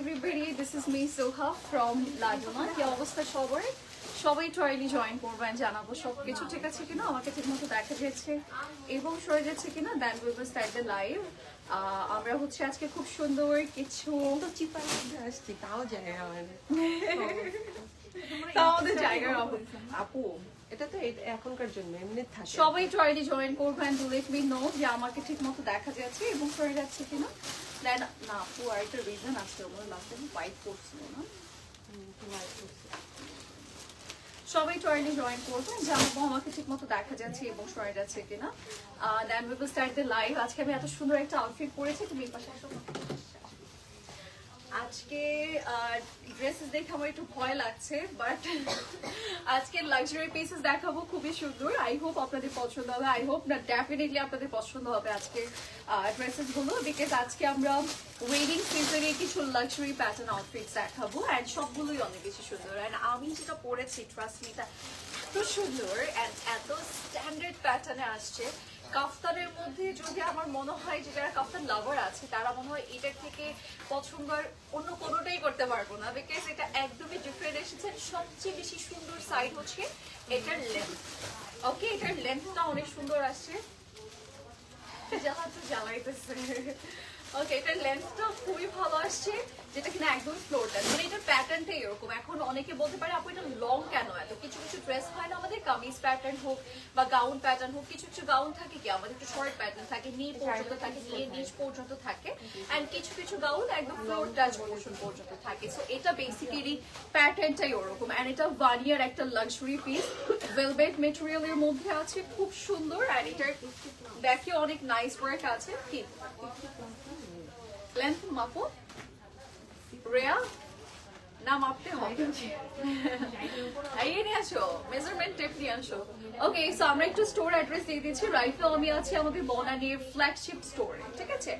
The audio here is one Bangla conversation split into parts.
everybody, this is me Soha from Laduna. কি অবস্থা সবার? সবাই ট্রায়ালি জয়েন করবেন, জানাবো সবকিছু ঠিক আছে কিনা, আমাকে ঠিকমতো দেখা যাচ্ছে এবং সরে যাচ্ছে কিনা, then we will start the live. আমরা হচ্ছে আজকে খুব সুন্দর কিছু চিপার মধ্যে আসছি, তাও জায়গা মানে তাও আমাদের জায়গার অভাব। আপু এটা তো এখনকার জন্য এমনি থাকে। সবাই ট্রায়ালি জয়েন করবেন, টু লেট মি নো যে আমাকে ঠিকমতো দেখা যাচ্ছে এবং সরে যাচ্ছে কিনা। দেন না আপু আর একটা রিজন আছে, ওগুলো লাস্টে ফাইট করছিল না। সবাই ট্রায়ালি জয়েন করবেন, জানাবো আমাকে ঠিকমতো দেখা যাচ্ছে এবং সরে যাচ্ছে কিনা। Then we will start the live. আজকে আমি এত সুন্দর একটা আউটফিট পরেছি, তুমি এই পাশে আসো। আজকে ড্রেসেস দেখে আমার একটু ভয় লাগছে, বাট আজকে লাক্সারি পিসেস দেখাবো খুবই সুন্দর। আই হোপ আপনাদের পছন্দ হবে, আই হোপ না ডেফিনেটলি আপনাদের পছন্দ হবে আজকে ড্রেসেস গুলো, বিকজ আজকে আমরা ওয়েডিং সিজনে কিছু লাক্সারি প্যাটার্ন আউটফিটস দেখাবো অ্যান্ড সবগুলোই অনেক বেশি সুন্দর। অ্যান্ড আমি যেটা পরেছি ট্রাস্ট মি এত সুন্দর অ্যান্ড এত স্ট্যান্ডার্ড প্যাটার্নে আসছে। কাফতানের মধ্যে যদি আমার মনে হয় যে যারা কাফতান লাভার আছে তারা মনে হয় এটার থেকে পছন্দ আর অন্য কোনোটাই করতে পারবো না, বিকজ এটা একদমই ডিফারেন্ট এসেছে। সবচেয়ে বেশি সুন্দর সাইড হচ্ছে এটার লেন্থ। ওকে, এটার লেন্থটা অনেক সুন্দর আসছে, জ্বালাইতেছে। ওকে, এটার লেন্থটা খুবই ভালো আসছে, যেটা কিনা একদম ফ্লোরটা মানে এটার প্যাটার্নটা এরকম। এখন অনেকে বলতে পারে আপু এটা লং কেন এত, কিছু কিছু ড্রেস হয় না আমাদের কামিজ প্যাটার্ন হোক বা গাউন প্যাটার্ন হোক, কিছু কিছু গাউন থাকে কি আমাদের একটু শর্ট প্যাটার্ন থাকে, নি পর্যন্ত থাকে, নিয়ে নিচ পর্যন্ত থাকে, এন্ড কিছু কিছু গাউন একদম ফ্লোর টাচ পোর্শন পর্যন্ত থাকে। সো এটা বেসিক্যালি প্যাটার্নটাই ওরকম। এন্ড এটা ভানিয়ার একটা লাক্সারি পিস, ভেলভেট মেটেরিয়ালের মধ্যে আছে, খুব সুন্দর। আর এটার দেখে অনেক নাইস ওয়ার্ক আছে। কি লেন্থ মাপো রেয়া, না মাপতে হবে, নিয়ে আসো মেজারমেন্ট টেপ নিয়ে আসো। ওকে, সো আমরা একটু স্টোর অ্যাড্রেস দিয়ে দিচ্ছি। রাইট নাও আমি আছি আমাদের বনানীর ফ্ল্যাগশিপ স্টোরে, ঠিক আছে?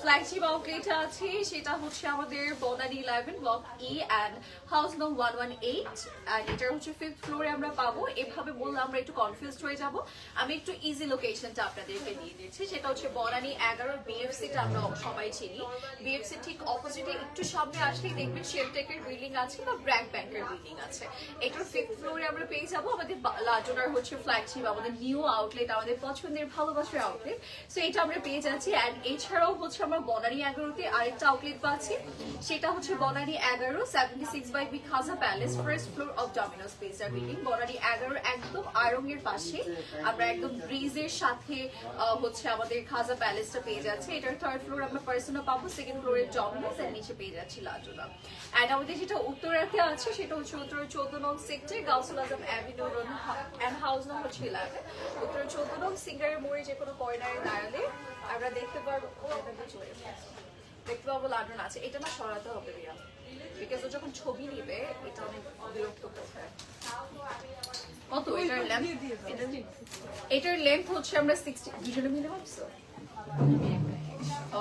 ফ্ল্যাগশিপ আউটলেটে আছি, সেটা হচ্ছে আমাদের Banani 11 block E and house নং 118, অ্যান্ড এটা হচ্ছে 5th ফ্লোরে আমরা পাবো। এভাবে বললে আমরা একটু কনফিউজড হয়ে যাব, আমি একটু ইজি লোকেশনটা আপনাদেরকে দিয়ে দিচ্ছি। সেটা হচ্ছে বনানী 11 বিএফসিটা আমরা সবাই চিনি। বিএফসি ঠিক অপোজিটে একটু সামনে আসলেই দেখবেন শেলটেকের বিল্ডিং আছে বা ব্র্যাক ব্যাংকের বিল্ডিং আছে। এটার 5th ফ্লোরে আমরা পেয়ে যাবো আমাদের লাজোনার হচ্ছে ফ্ল্যাগশিপ, আমাদের নিউ আউটলেট, আমাদের পছন্দের ভালোবাসার আউটলেট। সো এটা আমরা পেয়ে যাচ্ছি। অ্যান্ড এছাড়াও হচ্ছে আমরা বনানী 11তে আরেকটা আউটলেট পাচ্ছি, সেটা হচ্ছে Banani 11 76/B Khaja palace, first floor of Domino's pizza building. Banani 11 একদম আড়ংয়ের পাশে, আমরা একদম ব্রিজের সাথে হচ্ছে আমাদের খাজা প্যালেসটা পেয়ে যাচ্ছে। এটার 3rd ফ্লোর আমরা পার্সোনা পাবো, 2nd ফ্লোরে ডমিনোস, এর নিচে পেয়ে যাচ্ছি লাজোনা। অ্যান্ড আমাদের যেটা উত্তরাতে আছে সেটা হচ্ছে উত্তরের 14 নং sector, Gausul Azam avenue and house নং হচ্ছে 11। উত্তরের 14 নং সিঙ্গারের মোড়ে যে কোনো কর্নারে দাঁড়ালে আমরা দেখতে পাবো লাডন আছে। এটা না সরাতে হবে রিয়া, বিকজ ও যখন ছবি নিবে এটা অনেক বিরক্ত করবে। কত এটার লেন্থ? এটার লেন্থ হচ্ছে আমরা 60, দুজনে মিলে ভাবছো?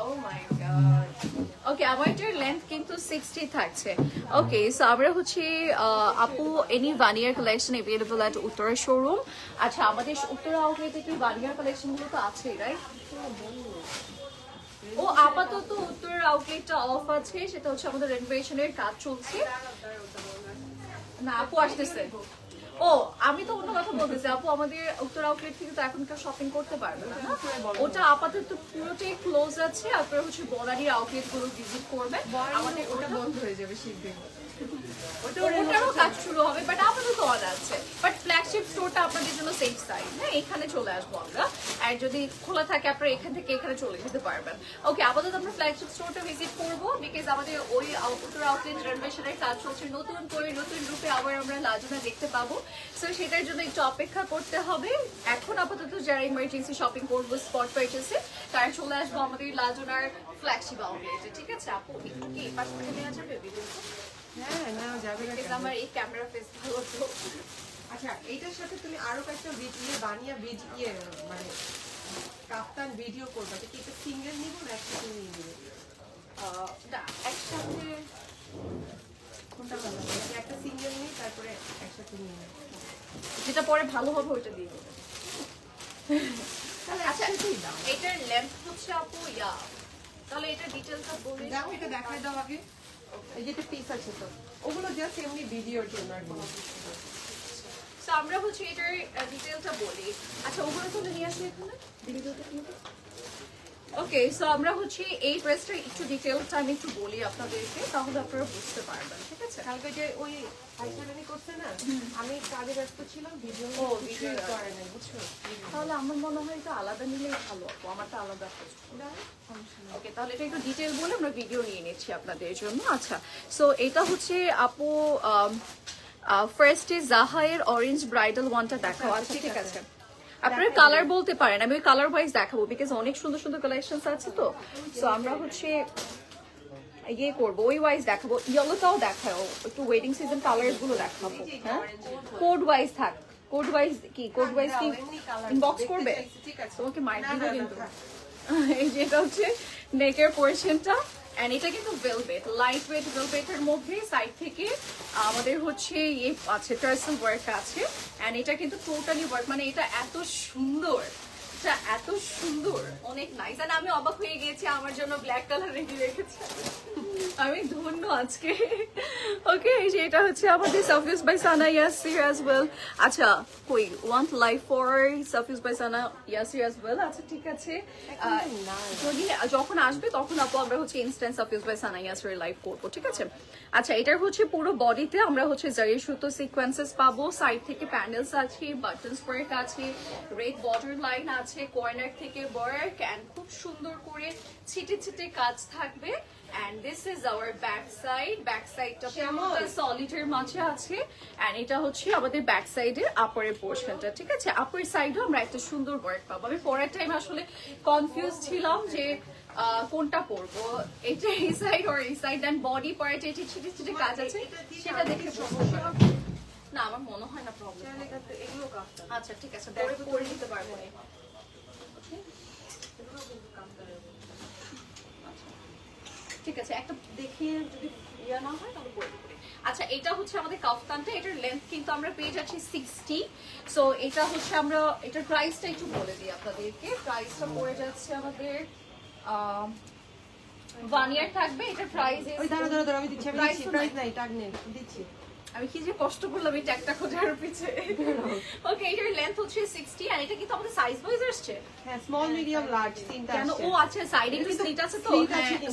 Oh my god. ওকে, আমার এটার লেন্থ কিন্তু 60 থাকছে। ওকে, সো আমরা হচ্ছে আপু এনি ভানিয়ার কালেকশন अवेलेबल এট উত্তরা শোরুম। আচ্ছা, আমাদের উত্তরা আউটলেটে কি ভানিয়ার কালেকশন গুলো তো আছেই, রাইট? ও আপাতত উত্তর আউটলেটটা অফ আছে, সেটা হচ্ছে আমাদের রেনোভেশনের কাজ চলছে। না আপু আসতেছে। ও আমি তো অন্য কথা বলতেছি, আপু আমাদের উত্তর আউটলেট থেকে তো এখনকার শপিং করতে পারবে না, ওটা আপাতত পুরোটাই ক্লোজ আছে। আপনারা হচ্ছে বনানীর আউটলেট গুলো ভিজিট করবেন, আমাদের ওটা বন্ধ হয়ে যাবে শীঘ্রই, ওটারও কাজ শুরু হবে, বাট আপাতত অন আছে। বাট ফ্ল্যাগশিপ স্টোরটা আপনাদের জন্য সেফ সাইড, হ্যাঁ এখানে চলে আসবো আমরা। আর যদি খোলা থাকে আপনারা এখান থেকে এখানে চলে যেতে পারবেন। ওকে, আপাতত আমরা ফ্ল্যাগশিপ স্টোরটা ভিজিট করবো, বিকজ আমাদের ওই উত্তর আউটলেট রেনোভেশনের কাজ চলছে, নতুন করে নতুন রূপে আবার আমরা লাজোনা দেখতে পাবো। সো সেটার জন্য একটু অপেক্ষা করতে হবে। এখন আপাতত যারা ইমার্জেন্সি শপিং করবো স্পট পারচেসে, তারা চলে আসবো আমাদের লাজোনার ফ্ল্যাগশিপ আউটলেটে, ঠিক আছে? আপু একটু কি এই পাশ থেকে নেওয়া যাবে ভিডিও? হ্যাঁ না যাবে না, আমার এই ক্যামেরা ফেস ভালো তো। আচ্ছা, এইটার সাথে তুমি আরো কয়েকটা ভিডিও বানিয়ে মানে কাফতান ভিডিও করবে, কি এটা সিঙ্গেল নিব না একসাথে নিয়ে নিবে? না একসাথে কোনটা ভালো হবে? একটা সিঙ্গেল নিই তারপরে একসাথে নিয়ে নেব, যেটা পরে ভালো হবে ওইটা দিয়ে দেবো। তাহলে আচ্ছা, একসাথেই দাও। এটার লেন্থ হচ্ছে আপু তাহলে এটার ডিটেইলসটা বলে দাও, এটা দেখাই দাও আগে। এই যেটা পিস আছে তো ওগুলো জাস্ট এমনি ভিডিওর জন্য আর কি। সো আমরা হচ্ছে এটার ডিটেলটা বলি। আচ্ছা ওগুলো তো নিয়ে আসি এখানে ওকে। সো আমরা হচ্ছে এই ড্রেসটা একটু ডিটেলটা আমি একটু বলি আপনাদেরকে, তাহলে আপনারা বুঝতে পারবেন, ঠিক আছে? কালকে যে ওই আইসারানি করছে না, আমি কাজে ব্যস্ত ছিলাম, ভিডিও ও, ভিডিও করে নাই বুঝছো। তাহলে আমার মনে হয় এটা আলাদা নিলেই ভালো আপু, আমারটা আলাদা ওকে। তাহলে এটা একটু ডিটেল বলে আমরা ভিডিও নিয়ে নিচ্ছি আপনাদের জন্য। আচ্ছা সো এটা হচ্ছে আপু ফার্স্টে জাহায়ের অরেঞ্জ ব্রাইডাল ওয়ানটা দেখাও। আচ্ছা ঠিক আছে, আপনারা কালার বলতে পারেন, আমি ওই কালার ওয়াইজ দেখাবো বিকজ অনেক সুন্দর সুন্দর কালেকশনস আছে তো। সো আমরা হচ্ছে ইয়ে করবো ওই ওয়াইজ দেখাবো, ইয়েলোটাও দেখাও, একটু ওয়েডিং সিজন কালার গুলো দেখাবো। হ্যাঁ কোড ওয়াইজ থাক, কোড ওয়াইজ কি কোড ওয়াইজ কি ইনবক্স করবে তোমাকে মাইক দিবে কিন্তু। এই যে এটা হচ্ছে নেকের পোরশনটা এন্ড এটা কিন্তু ভেলভেট, লাইট ওয়েট ভেলভেটের মধ্যে সাইড থেকে আমাদের হচ্ছে ইয়ে আছে টার্সেল ওয়ার্ক আছে এন্ড এটা কিন্তু টোটালি ওয়ার্ক, মানে এটা এত সুন্দর, এটা এত সুন্দর, অনেক নাইস। এন্ড আমি অবাক হয়ে গিয়েছি আমার জন্য ব্ল্যাক কালার রেডি রেখেছে, আমি ধন্য আজকে। ওকে এই যে এটা হচ্ছে আমাদের Safiuz by Sana Yasir as well. আচ্ছা কই want live for Safiuz by Sana Yasir as well. আচ্ছা ঠিক আছে, যদি যখন আসবে তখন আপু আমরা হচ্ছে instant Safiuz by Sana Yasir live করবো, ঠিক আছে? আচ্ছা এটার হচ্ছে পুরো বডিতে আমরা হচ্ছে জারি সুতো সিকোয়েন্সেস পাবো, সাইড থেকে প্যানেলস আছে, বাটনস ওয়ার্ক আছে, রেড বর্ডার লাইন আছে, কর্নার থেকে ওয়ার্ক এন্ড খুব সুন্দর করে ছিটে ছিটে কাজ থাকবে। And this is our back side. Back side টা পুরোটা solid এর মাঝে আছে and এটা হচ্ছে আমাদের ব্যাক সাইডের আপারের পোরশনটা, ঠিক আছে? আপার সাইডেও আমরা একটা সুন্দর ওয়ার্ক পাবো। আমি পরের টাইম আসলে কনফিউজ ছিলাম যে কোনটা পরবো, এটা এই সাইড আর এই সাইড, এন্ড বডি পার্ট এটা ছিটে ছিটে কাজ আছে সেটা দেখে বুঝতে পারবো। না আমার মনে হয় না প্রবলেম। এগুলো কাফতান। আচ্ছা ঠিক আছে, পরে করে নিতে পারবো। ঠিক আছে একটা দেখিয়ে যদি ইয়া না হয় তাহলে করে দিই। আচ্ছা এটা হচ্ছে আমাদের কাফতানটা, এটার লেন্থ কিন্তু আমরা পেয়ে যাচ্ছি 60। সো এটা হচ্ছে আমরা এটার প্রাইসটা একটু বলে দিই আপনাদেরকে। প্রাইসটা পড়ে যাচ্ছে আমাদের 1 ইয়ার থাকবে। এটার প্রাইস ওই দাঁড়া আমি দিচ্ছি, আমি দিচ্ছি, প্রাইস নাই, ট্যাগ নেই, দিচ্ছি। আমি কি যে কষ্ট করলাম এই ট্যাগটা খোঁজার পিছে। ওকে এটার লেন্থ হচ্ছে 60 আর এটা কিন্তু আমাদের সাইজ ওয়াইজ আসছে। হ্যাঁ স্মল মিডিয়াম লার্জ তিনটা আছে। কেন ও আচ্ছা সাইডে একটু স্লিট আছে তো,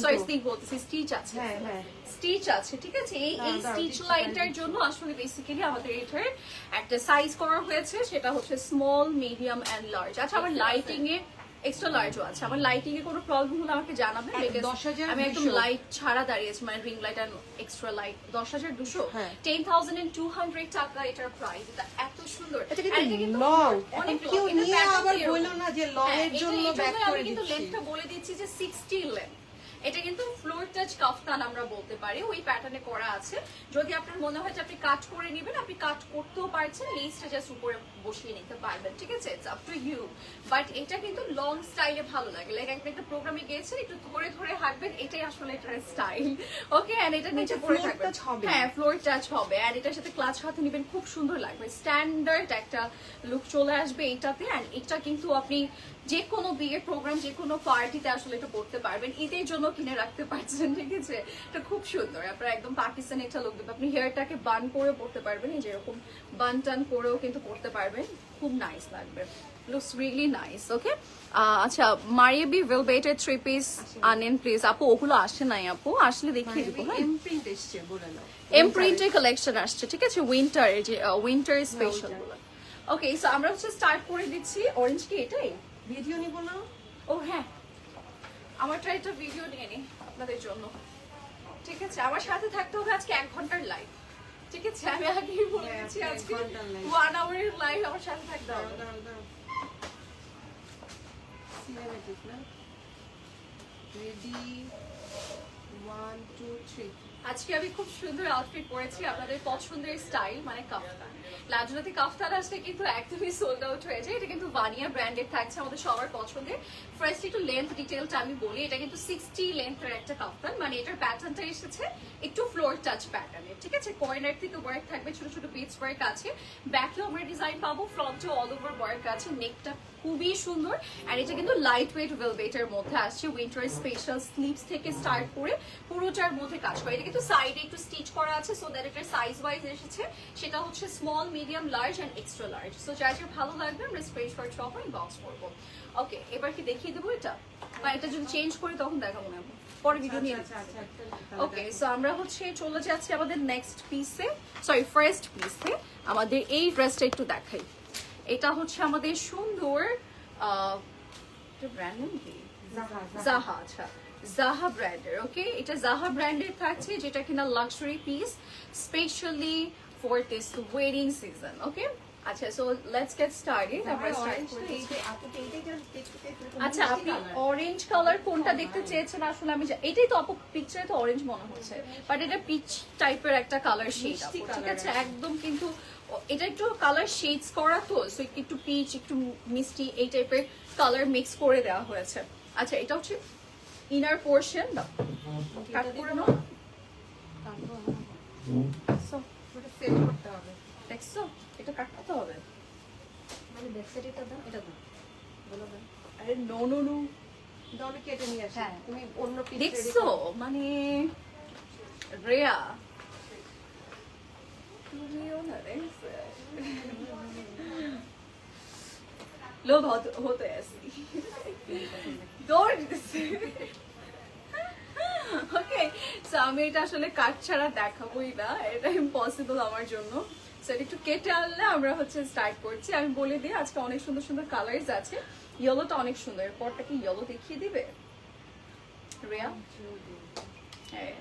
সরি স্লিট বলতেছি, স্টিচ আছে। হ্যাঁ হ্যাঁ স্টিচ আছে, ঠিক আছে? এই স্টিচ লাইনটার জন্য আসলে বেসিক্যালি আমাদের এটার একটা সাইজ করা হয়েছে, সেটা হচ্ছে স্মল মিডিয়াম এন্ড লার্জ। আচ্ছা আমার লাইটিং এ এক্সট্রা লার্জও আছে, আমার লাইটিং এ কোনো প্রবলেম হলে আমাকে জানাবেন, আমি একদম লাইট ছাড়া দাঁড়িয়েছি, মানে ring light and extra light 10,200 10,200 টাকা এটার প্রাইস। এটা এত সুন্দর, লং অনেক কেউ নিয়ে আবার বললো না যে লং এর জন্য ব্যাক করে কিন্তু দিচ্ছি। লেন্থটা বলে দিচ্ছি যে 60 লেন্থ। এটা কিন্তু ফ্লোর টাচ কাফতান আমরা বলতে পারি, ওই প্যাটার্নে করা আছে। যদি আপনার মনে হয় যে আপনি কাট করে নেবেন, আপনি কাট করতেও পারছেন, লেসটা জাস্ট উপরে বসিয়ে নিতে পারবেন, ঠিক আছে? It's up to you. But এটা কিন্তু লং স্টাইলে ভালো লাগে, লাইক আপনি একটা প্রোগ্রামে গিয়েছেন একটু ধরে ধরে হাঁটবেন, এটাই আসলে এটার স্টাইল। ওকে এন্ড এটা নিচে পড়ে থাকবে, হ্যাঁ ফ্লোর টাচ হবে এন্ড এটার সাথে ক্লাচ হাতে নেবেন, খুব সুন্দর লাগবে, স্ট্যান্ডার্ড একটা লুক চলে আসবে এটাতে। এন্ড এটা কিন্তু আপনি যে কোনো বিয়ের প্রোগ্রাম, যে কোনো পার্টিতে আসলে এটা পড়তে পারবেন, ঈদের জন্য কিনে রাখতে পারছেন, ঠিক আছে? এটা খুব সুন্দর, আপনার একদম পাকিস্তানি একটা লুক দেবে। আপনি হেয়ারটাকে বান করে পড়তে পারবেন, এই যেরকম বান টান করেও কিন্তু পড়তে পারবেন, খুব নাইস লাগবে, লুকস রিয়েলি নাইস। ওকে আচ্ছা মারিয়াবি ভেলভেটের 3 পিস আনেন প্লিজ। আপু ওগুলো আসে নাই, আপু আসলে দেখিয়ে দিব। হ্যাঁ ইমপ্রিন্ট এসেছে বলে নাও, ইমপ্রিন্টের কালেকশন আসছে, ঠিক আছে? উইন্টার, যে উইন্টার স্পেশাল গুলো। ওকে সো আমরা হচ্ছে স্টার্ট করে দিচ্ছি। অরেঞ্জ কি এটাই ভিডিও নিব না? ও হ্যাঁ আমার একটা ভিডিও নিয়ে নি আপনাদের জন্য, ঠিক আছে? আমার সাথে থাকতে হবে আজকে 1 ঘন্টার লাইভ, ঠিক আছে? আমি আগেই বলে দিচ্ছি আজকে 1 আওয়ারের লাইভ আমার সাথে থাকতে হবে। সিনেমেটিক না, রেডি 1 2 3। আজকে আমি খুব সুন্দর আউটফিট পরেছি, আপনাদের পছন্দের স্টাইল, মানে কাফতান। লাজনাতি কাফতান আসলে কিন্তু একদমই সোল্ড আউট হয়ে যায়। এটা কিন্তু ভানিয়া ব্র্যান্ডের থাকছে, আমাদের সবার পছন্দের। ফার্স্ট একটু লেন্থ ডিটেলটা আমি বলি, এটা কিন্তু 60 লেন্থের একটা কাফতান, মানে এটার প্যাটার্নটা এসেছে একটু ফ্লোর টাচ প্যাটার্নে, ঠিক আছে? কর্নার থেকে ওয়ার্ক থাকবে, ছোট ছোট বিটস ওয়ার্ক আছে, ব্যাকও আমরা ডিজাইন পাবো, ফ্রন্টও অল ওভার ওয়ার্ক আছে, নেকটা খুবই সুন্দর। আর এটা কিন্তু লাইট ওয়েট ভেলভেটের মধ্যে আসছে, উইন্টার স্পেশাল স্লিভস থেকে স্টার্ট করে পুরোটার মধ্যে কাজ করে। এটা কিন্তু কিন্তু সাইডে একটু স্টিচ করা আছে সো দ্যাট এটার সাইজ ওয়াইজ এসেছে, সেটা হচ্ছে small, medium, large and extra large. So যার যার ভালো লাগবে আমরা স্ক্রিনশট সহ ইনবক্স করবো। ওকে, এবার কি দেখিয়ে দেবো এটা, বা এটা যদি চেঞ্জ করি তখন দেখাবো না, পরে ভিডিও নিয়ে। ওকে, সো আমরা হচ্ছে চলে যাচ্ছি আমাদের নেক্সট পিসে, সরি ফার্স্ট পিসে। আমাদের এই ড্রেসটা একটু দেখাই। এটা হচ্ছে আমাদের সুন্দর ব্র্যান্ড নেম কি, জাহা। আচ্ছা, জাহা ব্র্যান্ডের। ওকে, এটা জাহা ব্র্যান্ডের থাকছে, যেটা কিনা luxury piece specially for this wedding season. Okay, আচ্ছা, সো লেটস গেট স্টার্টেড। আমরা স্টার্ট করি। আচ্ছা, আপনি অরেঞ্জ কালার কোনটা দেখতে চেয়েছেন আসলে আমি এটাই তো আপু পিকচারে তো অরেঞ্জ মনে হচ্ছে, বাট এটা পিচ টাইপের একটা কালার শেড, ঠিক আছে একদম। কিন্তু এটা একটু কালার শেডস করা তো, সো একটু পিচ একটু মিষ্টি এই টাইপের কালার মিক্স করে দেওয়া হয়েছে। আচ্ছা, এটা হচ্ছে ইনার পোর্শন, কাট করে নাও। সো ওটা সেট করতে হবে, দেখছো এটা কাটতে হবে, মানে ব্যাক সাইড এটা দাও, এটা দাও, বলো দাও। আরে নো নো নো, দলে কেটে নিয়ে আসি। হ্যাঁ। তুমি অন্য পিস দেখছো মানে রেয়া তুমিও না দেখছো লোভ হতে আসি দৌড় দিতেছে। ওকে, সো আমি এটা আসলে কাট ছাড়া দেখাবোই না, এটা ইম্পসিবল আমার জন্য। সো এটা একটু কেটে আনলে আমরা হচ্ছে স্টার্ট করছি। আমি বলে দিই আজকে অনেক সুন্দর সুন্দর কালার্স আছে। ইয়েলোটা অনেক সুন্দর, এরপরটা কি ইয়েলো দেখিয়ে দিবে রিয়া? হ্যাঁ,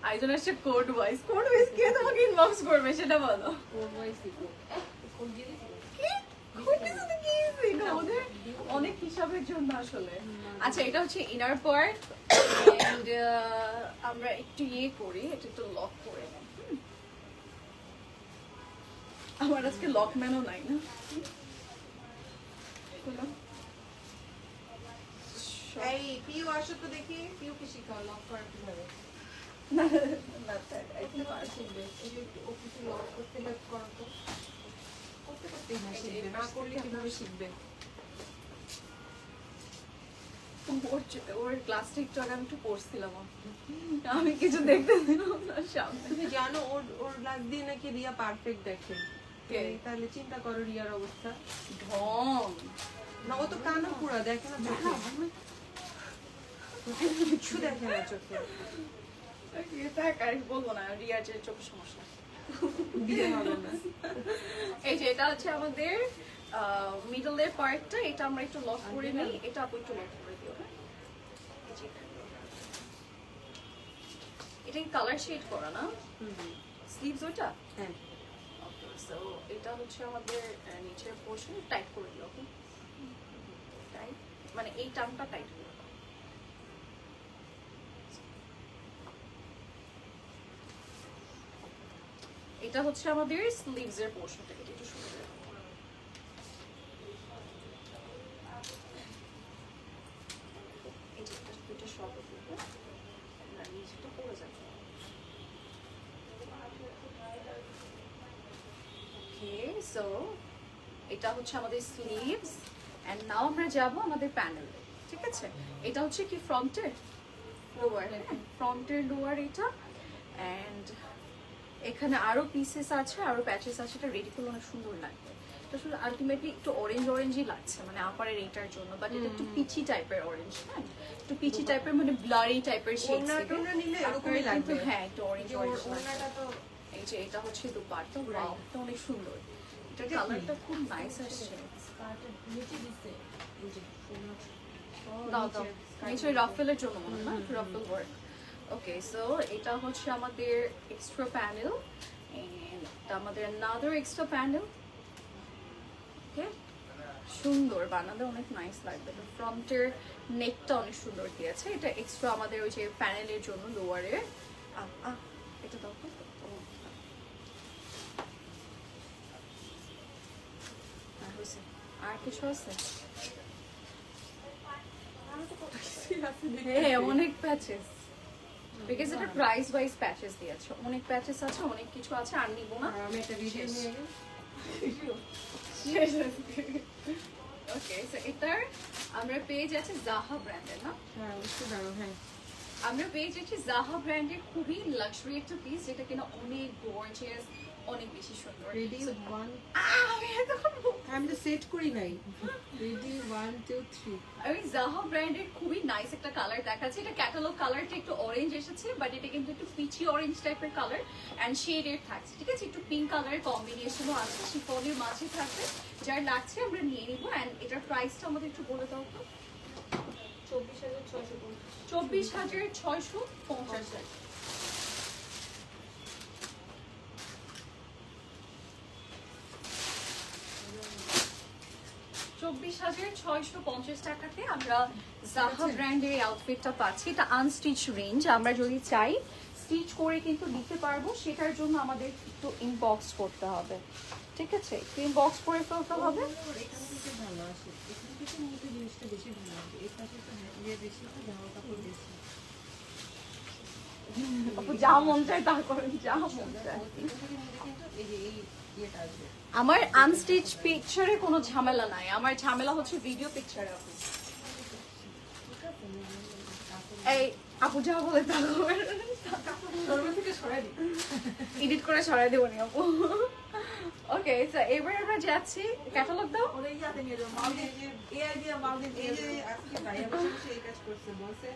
আরেকজন আসছে কোড ওয়াইজ কে তোমাকে ইনবক্স করবে সেটা বলো। ওদের অনেক হিসাবের জন্য আসলে। আচ্ছা, এটা হচ্ছে ইনার পার্ট, এন্ড আমরা একটু ইয়ে করি, এটা একটু লক করে নেই। আমার আজকে লকম্যানও নাই না। এই পিউ আসো তো দেখি, পিউ কি শিখাও লক করা কিভাবে? শিখবে এই যে ও কিছু লক করতে হেল্প করো তো, করতে করতে শিখবে, না করলে কিভাবে শিখবে? ওর ক্লাসটা একটু আগে আমি একটু পড়ছিলাম, আমি কিছু দেখতে দিলাম না সামনে। তুমি জানো ওর ওর গ্লাস দিয়ে নাকি রিয়া পারফেক্ট দেখে? কে? তাহলে চিন্তা করো রিয়ার অবস্থা। ঢং না, ও তো কানও পুরা দেখে না চোখে, কিছু দেখে না চোখে। বলবো না, রিয়ার যে চোখের সমস্যা। বিয়ে হবে না। এই যে এটা হচ্ছে আমাদের মিডলের পার্টটা, এটা আমরা একটু লক করে নিই, এটা আপু একটু লক করে দিও। হ্যাঁ, এই যে এটা কি কালার শেড করা না স্লিভস ওটা? হ্যাঁ, ওকে, সো এটা হচ্ছে আমাদের নিচের পোর্শন, টাইট করে দিও। ওকে, টাইট মানে এই টার্মটা টাইট করে দাও। এটা হচ্ছে আমাদের স্লিভস এর পোর্শনটা, এটা একটু শুরু করে দাও। এই যে এটা দুটো শর্ট করবো না, নিচেটা পড়ে যাবে। ওকে, সো এটা হচ্ছে আমাদের স্লিভস, এন্ড নাও আমরা যাব আমাদের প্যানেল। ঠিক আছে, এটা হচ্ছে কি ফ্রন্টের লোয়ার, ফ্রন্টের লোয়ার এটা। এন্ড এখানে আরো পিসেস আছে, আরো প্যাচেস আছে, এটা রেডি করলে অনেক সুন্দর লাগবে। এটা আসলে আলটিমেটলি একটু অরেঞ্জ অরেঞ্জই লাগছে মানে আপারের এইটার জন্য, বাট এটা একটু পিচি টাইপের অরেঞ্জ। হ্যাঁ, একটু পিচি টাইপের মানে ব্লারি টাইপের শেড। ওড়না নিলে এরকমই লাগবে। হ্যাঁ, একটু অরেঞ্জ অরেঞ্জ। ওড়নাটা তো এই যে এটা হচ্ছে দুপাট্টা, ওয়াও এটা অনেক সুন্দর, এটার কালারটা খুব নাইস আসছে। দাও দাও, নিশ্চয়ই রাফেলের জন্য মনে হয় না, রাফেল ওয়ার্ক। ওকে, সো এটা হচ্ছে আমাদের এক্সট্রা প্যানেল, এন্ড আমাদের another এক্সট্রা প্যানেল। ওকে, সুন্দর বানাতে অনেক নাইস লাগবে। তো ফ্রন্টের নেকটা অনেক সুন্দর দিয়েছে, এটা এক্সট্রা আমাদের ওই যে প্যানেলের জন্য লোয়ারের। এটা দাও তো। আর কিছু আছে? হ্যাঁ, অনেক প্যাচেস, বিকজ এটা প্রাইস ওয়াইজ প্যাচেস দিয়েছে, অনেক প্যাচেস আছে, অনেক কিছু আছে, আর নিব না। আমি একটা ভিডিও নিয়ে গেলাম। ওকে, সো এটার আমরা পেয়ে যাচ্ছি জাহা ব্র্যান্ডের না? হ্যাঁ, বুঝতে পারো। হ্যাঁ, আমরা পেয়ে যাচ্ছি জাহা ব্র্যান্ডের খুবই লাক্সারি একটা পিস, যেটা কিনা অনেক গর্জিয়াস, অনেক বেশি সুন্দর। রেডি So, 1 আমি এখন আমি তো সেট করি নাই। রেডি 1 2 3 আমি জাহা ব্র্যান্ডের খুবই নাইস একটা কালার দেখাচ্ছি। এটা ক্যাটালগ কালারটা একটু অরেঞ্জ এসেছে, বাট এটা কিন্তু একটু পিচি অরেঞ্জ টাইপের কালার অ্যান্ড শেডের থাকছে, ঠিক আছে? একটু পিঙ্ক কালারের কম্বিনেশনও আছে, শিফনের মাঝে থাকবে। যার লাগছে আমরা নিয়ে নিবো। অ্যান্ড এটার প্রাইসটা আমাদের একটু বলে দাও তো। 24,650 24,650 টাকাতে আমরা জাহা ব্র্যান্ডের এই আউটফিটটা পাচ্ছি। এটা আনস্টিচ রেঞ্জ। আমরা যদি চাই স্টিচ করে কিন্তু দিতে পারবো, সেটার জন্য আমাদের একটু ইনবক্স করতে হবে, ঠিক আছে? ইনবক্স করে ফেলতে হবে। এখান থেকে ভালো আসে, এখান থেকে মধ্যে জিনিসটা বেশি ভালো লাগে। এই পাশে তো ইয়ে বেশি, তো জামা কাপড় বেশি। আপু যা মন চায় তা করেন, যা মন চায়। এখান থেকে নিলে কিন্তু এই যে এই ইয়েটা আসবে। আমার আনস্টিচ পিকচারে কোনো ঝামেলা নাই, আমার ঝামেলা হচ্ছে ভিডিও পিকচারে। আপু এই আপু যা বলে তা এডিট করে সরাই দেবো নি আপু। ওকে, তো এবার আমরা যাচ্ছি, ক্যাটালগ দাও। এই যে আজকে ভাইয়া বসে এই কাজ করছে, বলছে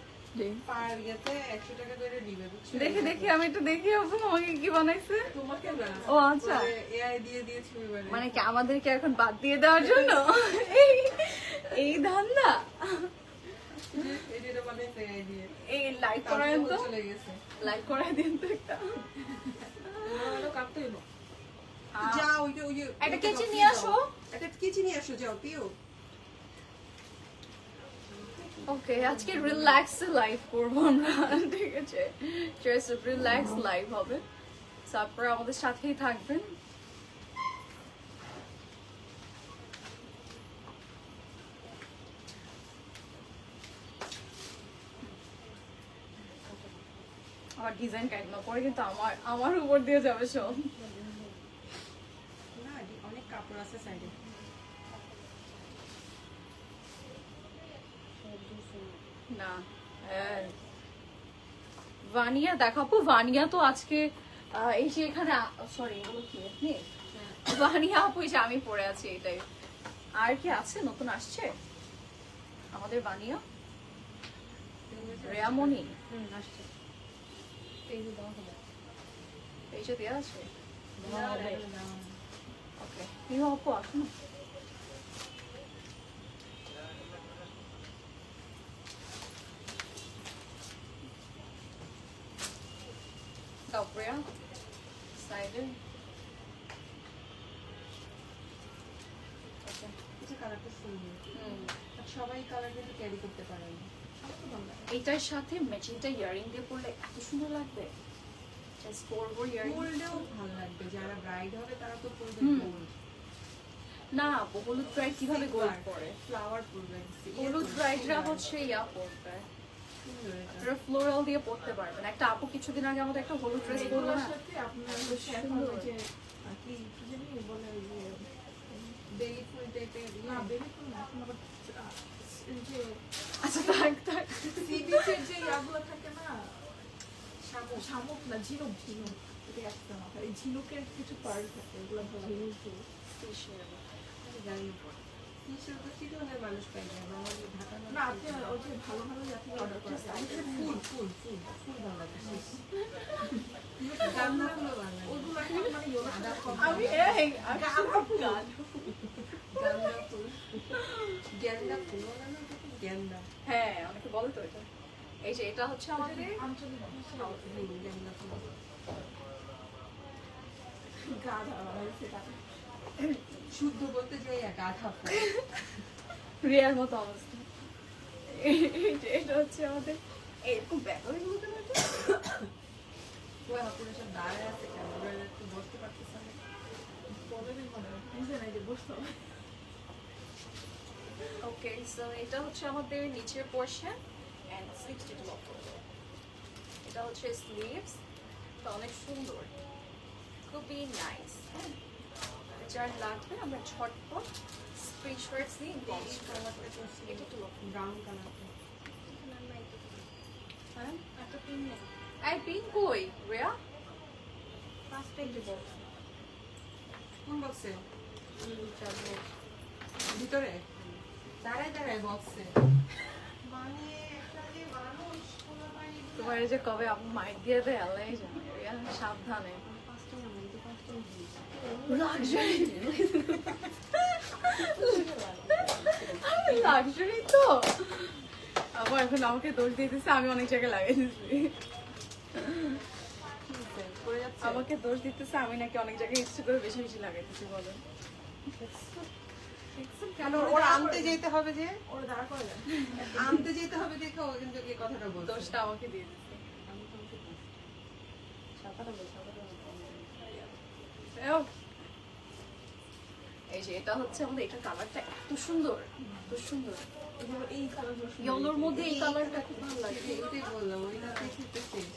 পার ইয়েতে 100 টাকা করে নিবে, বুঝছো? দেখি দেখি, আমি একটু দেখি আপু আমাকে কি বানাইছে। তোমাকে না, ও আচ্ছা, এআই দিয়ে দিয়েছি এবারে। মানে কি আমাদেরকে এখন বাদ দিয়ে দেওয়ার জন্য এই ধান্দা। এটা বানাইছে এআই দিয়ে। এই লাইক করায় তো, চলে গেছে। লাইক করায় দিন তো একটা। যাও ওই যে একটা কেচি নিয়ে আসো। একটা কেচি নিয়ে আসো, যাও পিও। ওকে, আজকে রিল্যাক্স লাইফ করবো আমরা, ঠিক আছে? জাস্ট রিল্যাক্স লাইফ হবে। তারপর আমাদের সাথেই থাকবেন। আমার ডিজাইন কাট না পরে কিন্তু আমার উপর দিয়ে যাবে সব। না, অনেক কাপড় আছে সাইডে। না, ভানিয়া দেখাবো। ভানিয়া তো আজকে এই যে এখানে, সরি এগুলো কি আপনি ভানিয়া আপু, এই যে আমি পরে আছি এটাই। আর কি আছে নতুন আসছে আমাদের ভানিয়া? রেয়ামনি আসছে পেজে দেওয়া হবে এই যে দেওয়া আছে। দেওয়া হবে ওকে, এই আপু আসুন। তারপরে সাইডে এটা কালারটা সুন্দর, আর সবাই কালার কিন্তু ক্যারি করতে পারে না। এটার সাথে ম্যাচিংটা ইয়ারিং দিয়ে পরলে এত সুন্দর লাগবে। জাস্ট পরবো ইয়ারিং। গোল্ডেও ভালো লাগবে, যারা ব্রাইড হবে তারা তো পরবে গোল্ড। না, হলুদ ব্রাইড কিভাবে গোল্ড পরে? ফ্লাওয়ার পরবে, হলুদ ব্রাইডরা হচ্ছে ইয়া পরবে, সুন্দর এটা। আপনারা ফ্লোরাল দিয়ে পরতে পারবেন। একটা আপু কিছুদিন আগে আমাদের একটা হলুদ ড্রেস পরলো না, সুন্দর। বেলি ফুল টাইপের, না বেলি ফুল না, এখন আবার আচ্ছা থাক থাক। সি বিচের যে ইয়াগুলো থাকে না, শামুক না, ঝিনুক, ঝিনুক, এটা একটা মাথা। এই ঝিনুকের কিছু পার্ট থাকে, এগুলো ভালো লাগে। জানি তিনশো তো চিরনের মানুষ পাই না, আমাদের ঢাকা না, আপনি ওই যে ভালো ভালো জাতি অর্ডার করেছেন। ফুল ফুল ফুল ফুল ভালো লাগে, গাঁদা ফুলও ভালো লাগে। ওগুলো এখন মানে ইয়েলো কম। আমি গাঁদা ফুল, গেন্দা ফুল বলে না, গেন্দা হ্যাঁ, অনেকে বলে তো এটা। এই যে এটা হচ্ছে আমাদের আঞ্চলিক ভাষায় গেন্দা ফুল। গাধা বানাইছে তাকে। শুদ্ধ বলতে যাই গাধা ফুল। রিয়ার মতো অবস্থা। এটা হচ্ছে আমাদের এরকম ব্যাপারে বলতে পারতো। ওই আপুরা সব দাঁড়ায় আছে কেন, ওরা একটু বসতে পারতেছে না। পরেরই মনে হয়, বুঝে নাই যে বসতে হবে। ওকে, সো এটা হচ্ছে আমাদের নিচের পোরশন এন্ড স্লিভস টা লক করব। এটা হচ্ছে স্লিভস, তো অনেক সুন্দর, খুবই নাইস। যার লাগবে আমরা ঝটপট স্ক্রিনশটস নিয়ে ইনবক্স করব। এটা তো ব্রাউন কালার। হ্যাঁ একটা পিন নেই এই পিঙ্ক কই রিয়া? ফার্স্ট এই যে বক্স কোন বক্সে? 4 বক্স ভিতরে দাঁড়ায় দাঁড়ায় বক্সে বানিয়ে একটা যে মানুষ পোলাপাইন তোমার এই যে কবে আপু মাইক দিয়ে দেয় আল্লাহ জানে রিয়া, সাবধানে। পাঁচটা না মানে 5টা দিয়েছি লাক্সারি তো আবার এখন আমাকে দোষ দিতেছে, আমি অনেক জায়গায় লাগাই দিচ্ছি। পড়ে যাচ্ছে। আমাকে দোষ দিতেছে, আমি নাকি অনেক জায়গায় ইচ্ছে করে বেশি বেশি লাগাইতেছি। বলো কেন ওর আনতে যেতে হবে যে ওরা দাঁড় করে দেন আনতে যেতে হবে দেখো ও কিন্তু এই কথাটা বলছে। দোষটা আমাকে দিয়ে দিচ্ছে। আমি তো সাতটা বলছি এও। এই যে এটা হচ্ছে আমাদের, এটা কালারটা এত সুন্দর, এত সুন্দর। এগুলো এই কালারগুলো ইয়েলোর মধ্যে এই কালারটা খুব ভালো লাগে। ওইটাই বললাম ওইটা দেখতে শেষ।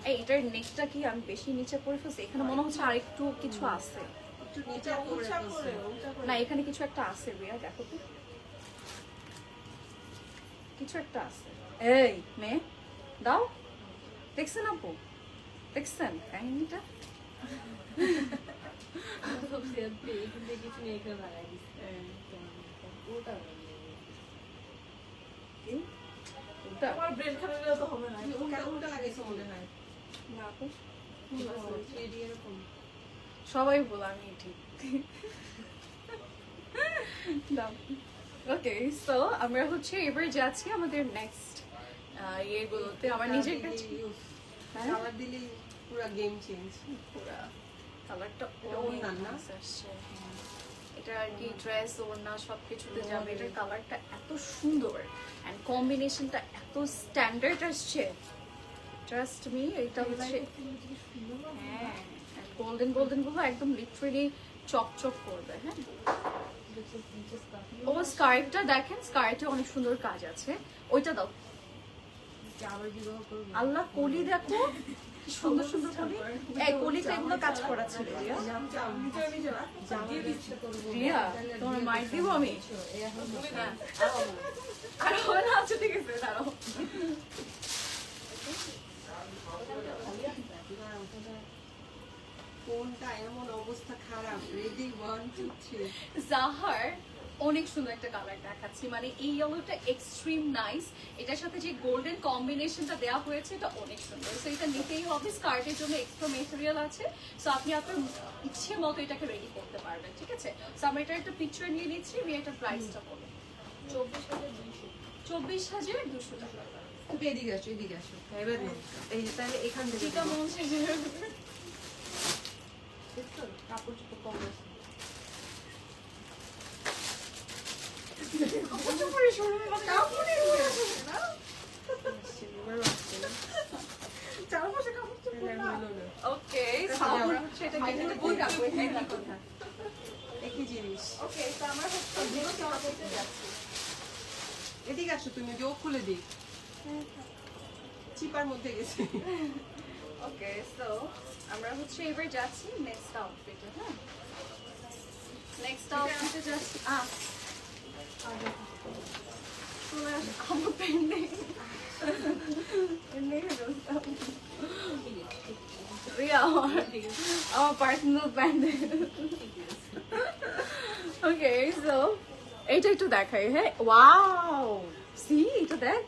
এই এটার নেকটা কি আমি বেশি নিচে করে ফেলছি? এখানে মনে হচ্ছে আরেকটু কিছু আছে। একটু নিচে করে উঁচা ফেলছে। করে উঁচা করে না এখানে কিছু একটা আছে রিয়া, দেখো তো কিছু একটা আছে। এই মেয়ে দাও, দেখছেন আপু? দেখছেন কাহিনীটা? কিছু নেই এখানে লাগাই দিচ্ছি ওটা কি? ওটা? আমার ব্রেন খারাপ হলে তো হবে না তুমি উল্টা উল্টা লাগাইছো মনে হয়। না আপু, 3D এরকম। সবাই বলে আমি ঠিক। ওকে সো আমরা হচ্ছে এবার যাচ্ছি আমাদের নেক্সট ইয়েগুলোতে। আমার নিজের কাছে হ্যাঁ? কালার দিলেই পুরো গেম চেঞ্জ। পুরা কালারটা এটা ওড়না না? আসছে। এটা আর কি ড্রেস ওড়না সবকিছুতে যাবে। এটার কালারটা এত সুন্দর এন্ড কম্বিনেশনটা এত স্ট্যান্ডার্ড আসছে, ট্রাস্ট মি। এটা হচ্ছে হ্যাঁ গোল্ডেন গোল্ডেন গুলো একদম লিটারালি চকচক করবে। হ্যাঁ ও স্কার্টটা দেখেন, স্কার্টে অনেক সুন্দর কাজ আছে। ওইটা দাও। আবার বিবাহ করবো। আল্লাহ কলি দেখো কি সুন্দর সুন্দর কলি। এই কলিতে এগুলো কাজ করা ছিল রিয়া। রিয়া তোমার মাইক দিব আমি? হ্যাঁ আর হবে না? আচ্ছা ঠিক আছে দাঁড়াও। কোনটা এমন অবস্থা খারাপ? রেডি 1 2 3 জাহার অনেক সুন্দর একটা কালার দেখাচ্ছি, মানে এই ইয়েলোটা এক্সট্রিম নাইস। এটার সাথে যে গোল্ডেন কম্বিনেশনটা দেওয়া হয়েছে এটা অনেক সুন্দর। সো এটা নিতেই হবে। স্কার্টের জন্য এক্সট্রা মেটেরিয়াল আছে। সো আপনি আপনার ইচ্ছে মতো এটাকে রেডি করতে পারবেন। ঠিক আছে, সো আমি এটার একটা পিকচার নিয়ে নিচ্ছি। আমি এটার প্রাইসটা বলি 24,200 টাকা। তুমি এদিকে আসো এদিকে আসো এবার নে। এই যে তাহলে এখান থেকে যেটা মন চাইছে কাপড় চোপড় কম আছে চারপাশে কাপড় চোপড় না ওকে সো আমরা হচ্ছে এটা কেটে বই রাখবো এখানে রাখবো। একই জিনিস। ওকে সো আমরা হচ্ছে যেটা করতে যাচ্ছি। এদিকে আসো তুমি, যে ও খুলে দিক। চিপার মধ্যে গেছে। ওকে সো আমরা হচ্ছে এবার যাচ্ছি নেক্সট আউটফিটে। হ্যাঁ নেক্সট আউটফিটে যাচ্ছি। চলে আস আমার পেন্ডিং রিয়া আমার পার্সোনাল পেন্ডিং। ওকে সো এইটা একটু দেখাই। হ্যাঁ ওয়াও সি এটা দেখ,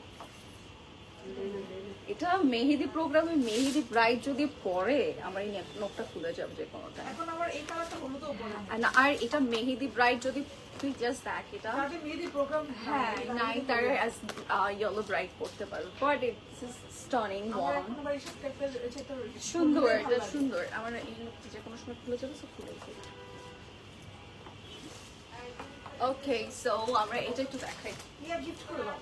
এটা মেহেদি প্রোগ্রামে মেহেদি ব্রাইড যদি পরে আমার এই নখটা খুলে যাবে যে কোনো টাইম। এখন আমার এই কালারটা হলো তো বলে আর এটা মেহেদি ব্রাইড যদি তুই জাস্ট দেখ এটা আগে মেহেদি প্রোগ্রাম হ্যাঁ নাই তার অ্যাজ ইয়েলো ব্রাইড করতে পারবে। বাট ইটস স্টানিং আমার ওয়ান এখন আবার এইসব টাইপের যেটা সুন্দর, এটা সুন্দর। আমার এই নখটা যে কোনো সময় খুলে যাবে সব খুলে যাবে। ওকে সো আমরা এটা একটু দেখাই। ইয়া গিফট করে দাও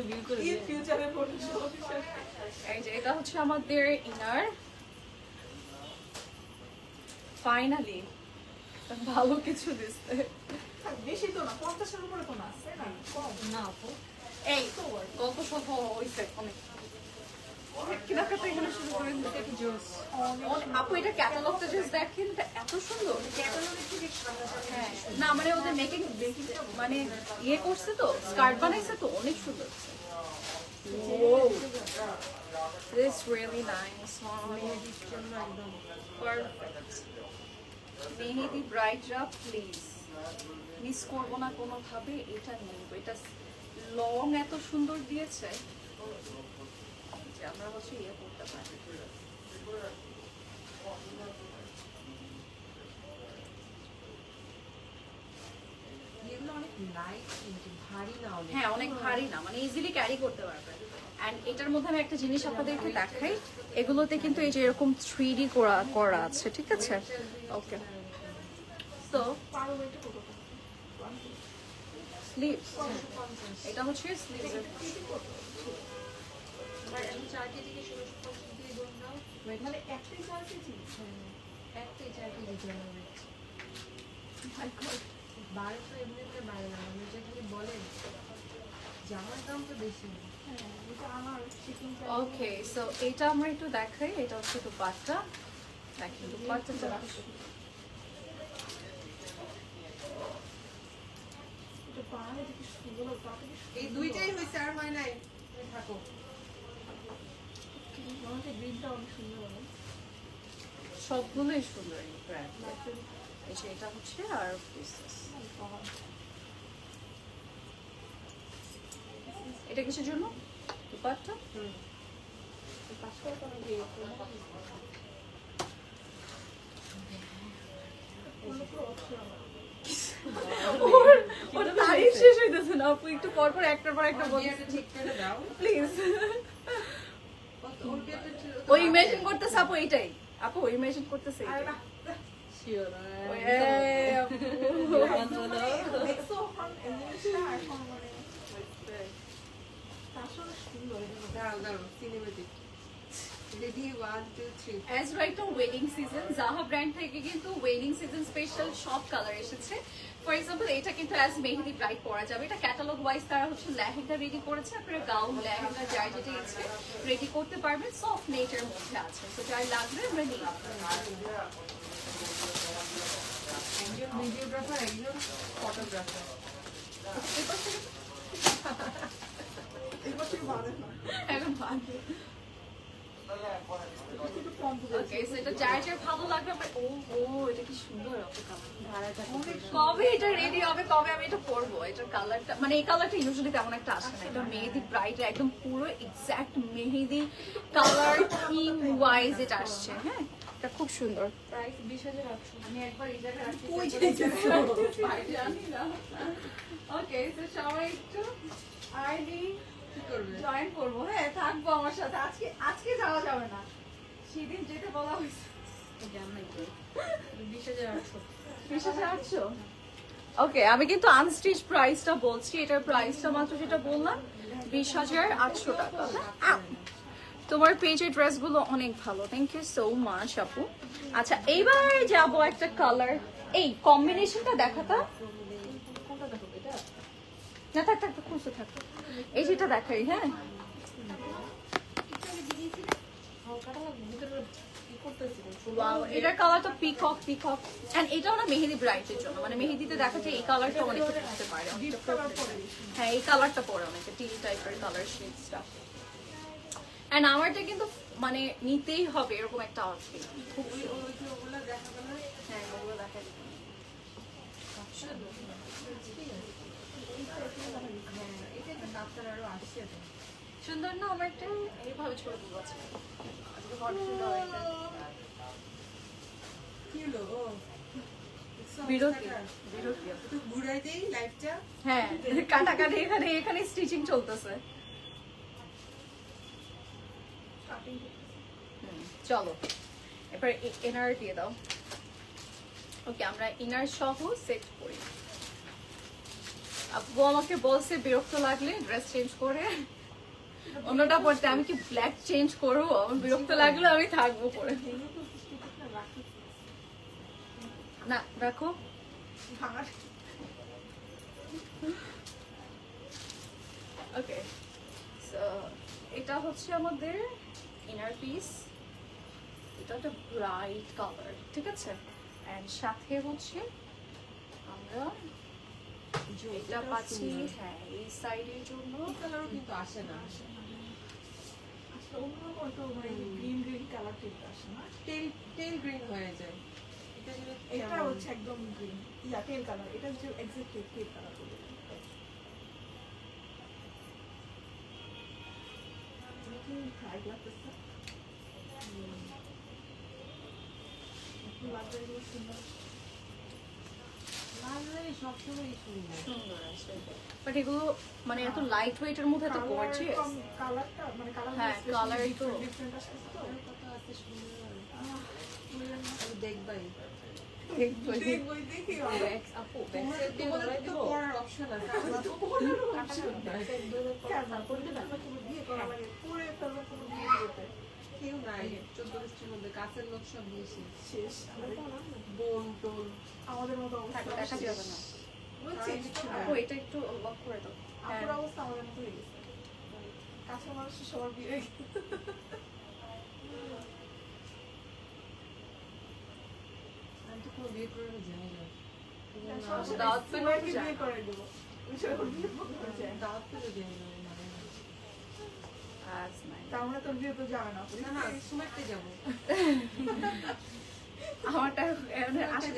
ভিউ করে ইন ফিউচারে পড়বে এই যে এটা হচ্ছে আমাদের ইনার। ফাইনালি ভালো কিছু দিচ্ছে। বেশি তো না 50-এর উপরে তো না আছে না কম না আপু এই গল্প সহ হইছে অনেক কেনাকাটা এখানে শুরু করে দিচ্ছে। এটা জোস। আপু এটা ক্যাটালগটা জাস্ট দেখেন, এটা এত সুন্দর। ক্যাটালগের থেকে সামনাসামনি হ্যাঁ না মানে ওদের মেকিং মানে ইয়ে করছে তো, স্কার্ট বানাইছে তো অনেক সুন্দর। Whoa. This is really nice. Wow. মেহেদির জন্য একদম Perfect. মেহেদি ব্রাইডরা প্লিজ মিস করবো না কোনোভাবে, এটা নেব। এটা লং এত সুন্দর দিয়েছে যে আমরা হচ্ছে ইয়ে করতে পারি। এগুলো অনেক লাইট কিন্তু ভারী না অনেক। হ্যাঁ অনেক ভারী না, মানে ইজিলি ক্যারি করতে পারবে। অ্যান্ড এটার মধ্যে আমি একটা জিনিস আপনাদেরকে দেখাই, এগুলোতে কিন্তু এই যে এরকম 3D করা করা আছে, ঠিক আছে? ওকে, সো পারো এটা কত টাকা? স্লিভস, এটা হচ্ছে স্লিভস। আর আমি 4 কেজি কে 1650 দিয়ে বোন দাও। মানে একটাই 4 কেজি? একটাই 4 কেজি জন্য weight। My God. বাড়ে তো এমনিতে বাড়ে না, আমি যে খালি বলেন জামার দাম তো বেশি না। হ্যাঁ, এটা আমার shipping charge। ওকে, সো এটা আমরা একটু দেখাই, এটা হচ্ছে দুপাট্টা। দেখেন দুপাট্টাটা এটা পাড়ে দেখি সুন্দর, তাতে কি এই দুইটাই হয়েছে, আর হয় নাই। তুমি থাকো। আমাদের গ্রিনটা অনেক সুন্দর হবে। সবগুলোই সুন্দর এই ব্র্যান্ড। লাইটের এই যে এটা হচ্ছে আর পিসেস। পাওয়া। এটা কিসের জন্য? দুপাট্টা? এই পাঁচটাও তো আমি দিয়ে করবো। কোনো কোনো option আমার। ওটা তারিখ শেষ হইতেছে না আপু, একটু পর পর একটার পর একটা আমার বলছি বিয়েটা ঠিক করে দাও। প্লিজ। ওর বিয়েটা ছিল তো ও ইমেজিন করতেছে আপু, এইটাই আপু ইমেজিন করতেছে আরে এইটাই। বাহ, ওই, এই আপু। দেখছো এখন এই জিনিসটা এখন মানে আসলে সুন্দর এটা। দাঁড়াও দাঁড়াও, cinematic. Ready 1 2 3। As right now wedding season, Zaha brand থেকে কিন্তু wedding season special সব কালার এসেছে। ফর এক্সাম্পল এটা কিন্তু অ্যাজ মেহেদি ব্রাইড পরা যাবে। এটা ক্যাটালগ ওয়াইজ তারা হচ্ছে লেহেঙ্গা রেডি করেছে, আপনারা গাউন লেহেঙ্গা যার যেটা ইচ্ছে রেডি করতে পারবেন, সফট নেটের মধ্যে আছে। তো যার লাগবে আমরা নিয়ে একজন ভিডিওগ্রাফার, একজন ফটোগ্রাফার। এবার থেকে বাদে না। এখন ভালো। একটু কম বুঝে। ওকে, সো এটা যার যার ভালো লাগবে আমরা ও ও এটা কি সুন্দর এত কালার। ভাড়াটা কবে এটা রেডি হবে, কবে আমি এটা পরবো? এটার কালারটা মানে এই কালারটা ইউজুয়ালি তেমন একটা আসে না। এটা মেহেদি ব্রাইট একদম পুরো এক্সাক্ট মেহেদি কালার থিম ওয়াইজ এটা আসছে। হ্যাঁ এটা খুব সুন্দর। প্রাইস 20800। আমি একবার এই জায়গায় রাখছি। কই যাইতেছো? জানি না। ওকে, তো সবাই একটু আইডি কি করবে? জয়েন করবো। হ্যাঁ থাকবো আমার সাথে। আজকে আজকে যাওয়া যাবে না, সেদিন যেতে বলা হয়েছে। জানাই তো 20800। 20,800? ওকে, আমি কিন্তু আনস্টিচ প্রাইসটা বলছি, এটার প্রাইসটা মাত্র যেটা বললাম 20,800 টাকা। হ্যাঁ? তোমার পেজের ড্রেসগুলো অনেক ভালো, থ্যাংক ইউ সো মাচ আপু। আচ্ছা এইবার যাবো একটা কালার, এই কম্বিনেশনটা দেখাতা কোনটা দেখো এটা? না, থাক থাক থাক, খুঁজতে থাকো। এই যেটা দেখাই। হ্যাঁ হালকাটা ভিতরে কি করতেছিল? ওয়াও, এটার কালারটা পিকক পিকক। এন্ড এটাও না মেহেদি ব্রাইটের জন্য, মানে মেহেদিতে দেখা যায় এই কালারটা অনেকে পড়তে পারে, অনেকটা পড়তে পারে। হ্যাঁ এই কালারটা পরে অনেকে, টিল টাইপের কালার শেডসটা। এন্ড আমারটা কিন্তু মানে নিতেই হবে এরকম একটা আউটফিট। খুব ওই ওই যে ওগুলো দেখাবে না? হ্যাঁ ওগুলো দেখা যায়। হ্যাঁ, এটা একটা কাপড় আরো আসছে তো। সুন্দর না আমারটা? এইভাবে ছোট দিব আছে আজকে হট শুট হয়। কি হলো? ও, দেখছো বিরতি অবস্থাটা? বিরতি। একটু ঘুরাই দেই লাইটটা। হ্যাঁ কাটাকাটি, এখানে এখানে স্টিচিং চলতেছে। চলো এবার ইনার দিয়ে দাও। ওকে, আমরা ইনার সহ সেট করি। আপু আমাকে বলছে বিরক্ত লাগলে ড্রেস চেঞ্জ করে অন্যটা পড়তে। আমি কি ব্ল্যাক চেঞ্জ করবো? আমার বিরক্ত লাগলে আমি থাকবো পরে। না রাখো। ওকে, সো এটা হচ্ছে আমাদের ইনার পিস। এটা একটা ব্রাইট কালার, ঠিক আছে? এন্ড সাথে হচ্ছে আমরা এটা পাচ্ছি, হ্যাঁ এই সাইডের জন্য কালারও কিন্তু আসে না। আসলে অন্যরকম একটা মানে গ্রিন গ্রিন কালার টাইপের আসে না? টেল গ্রিন হয়ে যায়। এটা যেন এটা কেমন? হচ্ছে একদম গ্রিন, টেল কালার। এটা হচ্ছে এক্স্যাক্টলি টেল কালার বলে। ফ্রাইড লাগতেছে। লাগবে এগুলো সুন্দর। লালবাড়ি সবসময়ই সুন্দর। সুন্দর আছে বাট এগুলো মানে এত লাইট ওয়েটের মধ্যে এত গর্জিয়াস। কালারটা মানে কালার হ্যাঁ, colour ই তো। ডিফারেন্ট আসছে তো। আর কত আছে সুন্দর। আমি দেখবাই। দেখবই দেখি আপু তোমাদের তো পরার অপশন আছে। আমরা তো বিয়ে করা লাগে পরে ফেলবে কোনো বিয়ে দিতে কেউ নাই 14 ডিস্ট্রিক্টের মধ্যে কাছের লোক সব দিয়েছি। শেষ বোন টোন আমাদের মতো অবস্থা দেখা যাবে না। বুঝছিস আপু এটা একটু লক করে দাও। আপুর অবস্থা আমাদের মতো হয়ে গেছে কাছের মানুষের সবার বিয়ে হয়ে গেছে। আমি তো কোনো বিয়ে করে যাই না। দাওয়াত পেলেও সবাইকে যায় বিয়ে না। করে দেবো বিয়ে করতে যায়। দাওয়াত পেলে যাই না। That's nice. তার মানে তোর বিয়ে তো যাবে না না না সুমাইতে যাবো। আমারটা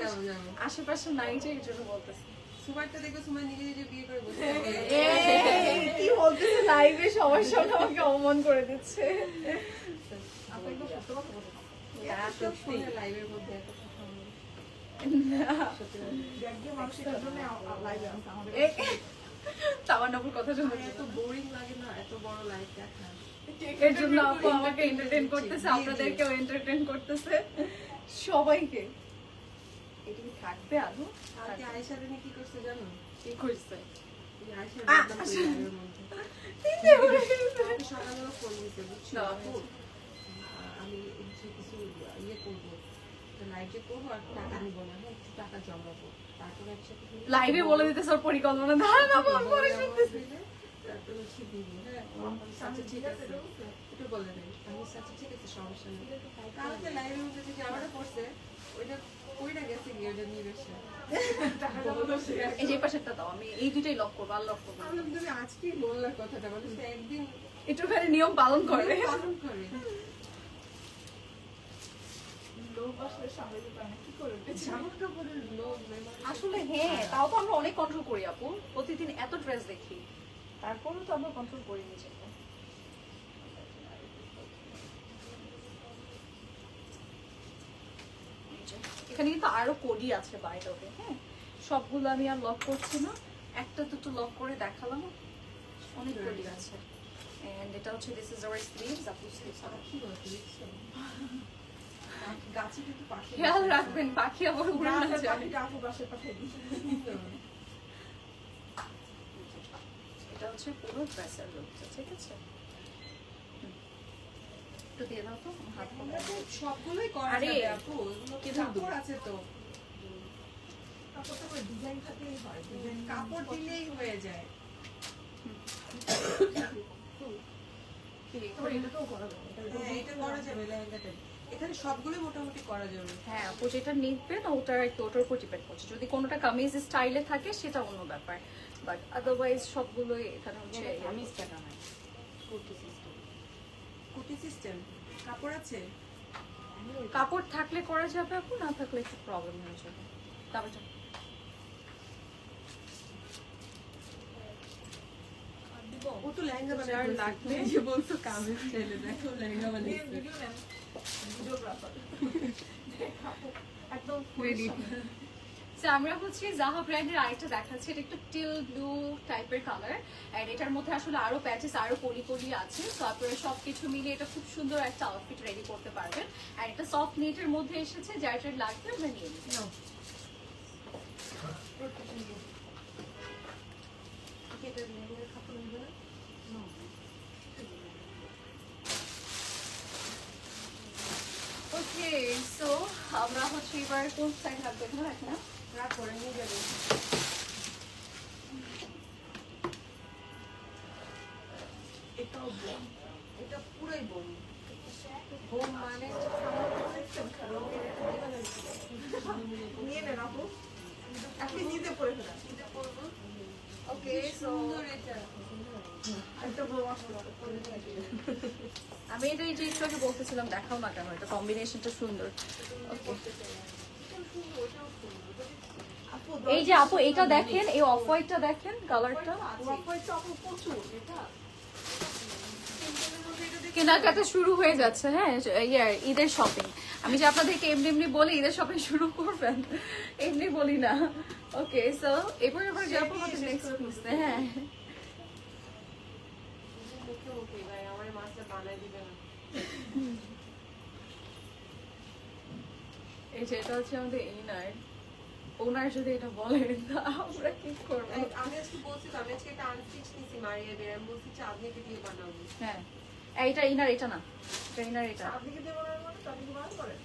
যাবো যাবো। আশেপাশে নাই যে এই জন্য বলতেছি। সুমাইতে দেখবে সুমাই নিজে নিজে বিয়ে করে বসে থাকে। কি বলতেছে লাইভে সবার সামনে আমাকে অপমান করে দিচ্ছে। আপনি একদম সত্য কথা বলেন সত্যি লাইভের মধ্যে এত কথা বলে। দেখবে মানুষ এটার জন্য লাইভে আসে আমাদের তামান্নাপুর কথা শুনে আর এত বোরিং লাগে না এত বড় লাইভ দেখা। এর জন্য আপু আমাকে এন্টারটেইন করতেছে, আপনাদেরকেও এন্টারটেইন করতেছে, সবাইকে। এটা কি থাকবে আদৌ? আজকে আয়েশা রানী কি করছে জানো? কি করছে? এই আয়েশা রানী লাইভের মধ্যে আমাকে সকালবেলা ফোন দিতে বুঝছো আপু আমি হচ্ছে কিছু ইয়ে করবো লাইভে করবো আর টাকা নিবো না হ্যাঁ একটু টাকা জমাবো তারপরে একসাথে লাইভে বলে দিতেছে ওর পরিকল্পনা ধারণা পরে শুনতেছি। তারপরে হচ্ছে দিব হ্যাঁ আচ্ছা ঠিক আছে একটু বলে নেই আমি আচ্ছা ঠিক আছে সমস্যা নেই কালকে লাইভের মধ্যে যে জামাটা পড়ছে ওইটা কইরা গেছে গিয়ে ওটা নিয়ে গেছে এই যে পাশেরটা দাও, আমি এই দুইটাই লক করবো আর লক করবো না। আমি তুমি আজকেই বললাম কথাটা মানে সে একদিন একটুখানি নিয়ম পালন করে। পালন করে লোক আসলে সামলাতে পারে না কি করে জামা কাপড়ের লোক মেহমান আসলে হ্যাঁ, তাও তো আমরা অনেক কন্ট্রোল করি আপু, প্রতিদিন এত ড্রেস দেখি, তারপরেও তো আমরা কন্ট্রোল করি নিজেকে। এখানে কিন্তু আরো কোডি আছে বাইরে ওকে, হ্যাঁ সবগুলো আমি আর লক করছি না, একটা দুটো লক করে দেখালাম, অনেক কোডি আছে। এন্ড এটা হচ্ছে দিস ইজ আওয়ার স্লিভস, আপু স্লিভস আর কি বলতে দেখছো গাছে কিন্তু পাখি খেয়াল রাখবেন পাখি আবার উড়ে না যায়। পাখিটা আপু বাসে পাঠিয়ে দিই এটা হচ্ছে পুরো ড্রেসের লুকটা, ঠিক আছে? একটু দিয়ে দাও তো আমার হাত আমরা তো সবগুলোই করা আরে, যাবে আপু এগুলো কি কাপড় আছে তো কাপড়টা করে ডিজাইন থাকলেই হয় ডিজাইন কাপড় দিলেই হয়ে যায় এটাও করা যাবে হ্যাঁ এটা করা যাবে লেহেঙ্গাটা এখানে সবগুলো মোটামুটি করা যাবে হ্যাঁ আপু যেটা নিবে না ওটার একটু ওটার উপর ডিপেন্ড করছে, যদি কোনোটা কামিজ স্টাইলে থাকে সেটা অন্য ব্যাপার, বাট আদারওয়াইজ সবগুলোই এখানে হচ্ছে কামিজটা নাই কুর্তি সিস্টেম কুটি সিস্টেম কাপড় আছে কাপড় থাকলে করা যাবে আপু, না থাকলে একটু প্রবলেম হয়ে যাবে। তারপর ও তো লেহেঙ্গা যার বানায় লাগবে। যে বলছো কামিজ চাইলে দেখো লেহেঙ্গা বানাইছে ভিডিও নেন ভিডিওগ্রাফার একদম রেডি। আমরা হচ্ছে জাহা ব্র্যান্ডের আরেকটা দেখাচ্ছি, এটা একটু টিল ব্লু টাইপের কালার, এন্ড এটার মধ্যে আসলে আরো প্যাচেস আরো কলি কলি আছে, তো আপনারা সবকিছু মিলিয়ে এটা খুব সুন্দর একটা আউটফিট রেডি করতে পারবেন। আর এটা সফট নেটের মধ্যে এসেছে, যার যার লাগবে আমরা নিয়ে নিই। এটা লেহেঙ্গার কাপড় নেবে না ওকে, সো আমরা হচ্ছে এবার কোন সাইড রাখবো, এখানে রাখি না? রাত করে নিয়ে যাবে এটাও বোন এটা পুরাই বোন বোন মানে নিয়ে নেন আপু আপনি নিজে পরে ফেলেন এটা করবো ওকে সো সুন্দর এটা একটা বড় আসলো আমি এটা এই যে একটু আগে বলতেছিলাম দেখাও না কেন এটা কম্বিনেশনটা সুন্দর ওকে আপু এই যে আপু এটা দেখেন এই অফ হোয়াইটটা দেখেন কালারটা ওয়াইফাইটা আপু প্রচুর এটা কেনাকাটা শুরু হয়ে যাচ্ছে হ্যাঁ ঈদের শপিং আমি যে আপনাদেরকে এমনি এমনি বলি ঈদের শপিং শুরু করবেন এমনি বলি না ওকে সো এবার যাবো আমাদের নেক্সট পিসে হ্যাঁ মুখে মুখে ভাই আমার মাছটা বানাই দিবে না এই যে এটা হচ্ছে আমাদের ইনার ওনার যদি এটা বলেন আমরা কি করবো আমি আজকে বলছি তো আমি আজকে একটা আনস্টিচ নিছি মারিয়া বের আমি বলছি চাঁদনিকে দিয়ে বানাবো হ্যাঁ এইটা ইনার এটা না এটা ইনার এটা আপনি কি দেবো না মানে আপনি কি বার করেন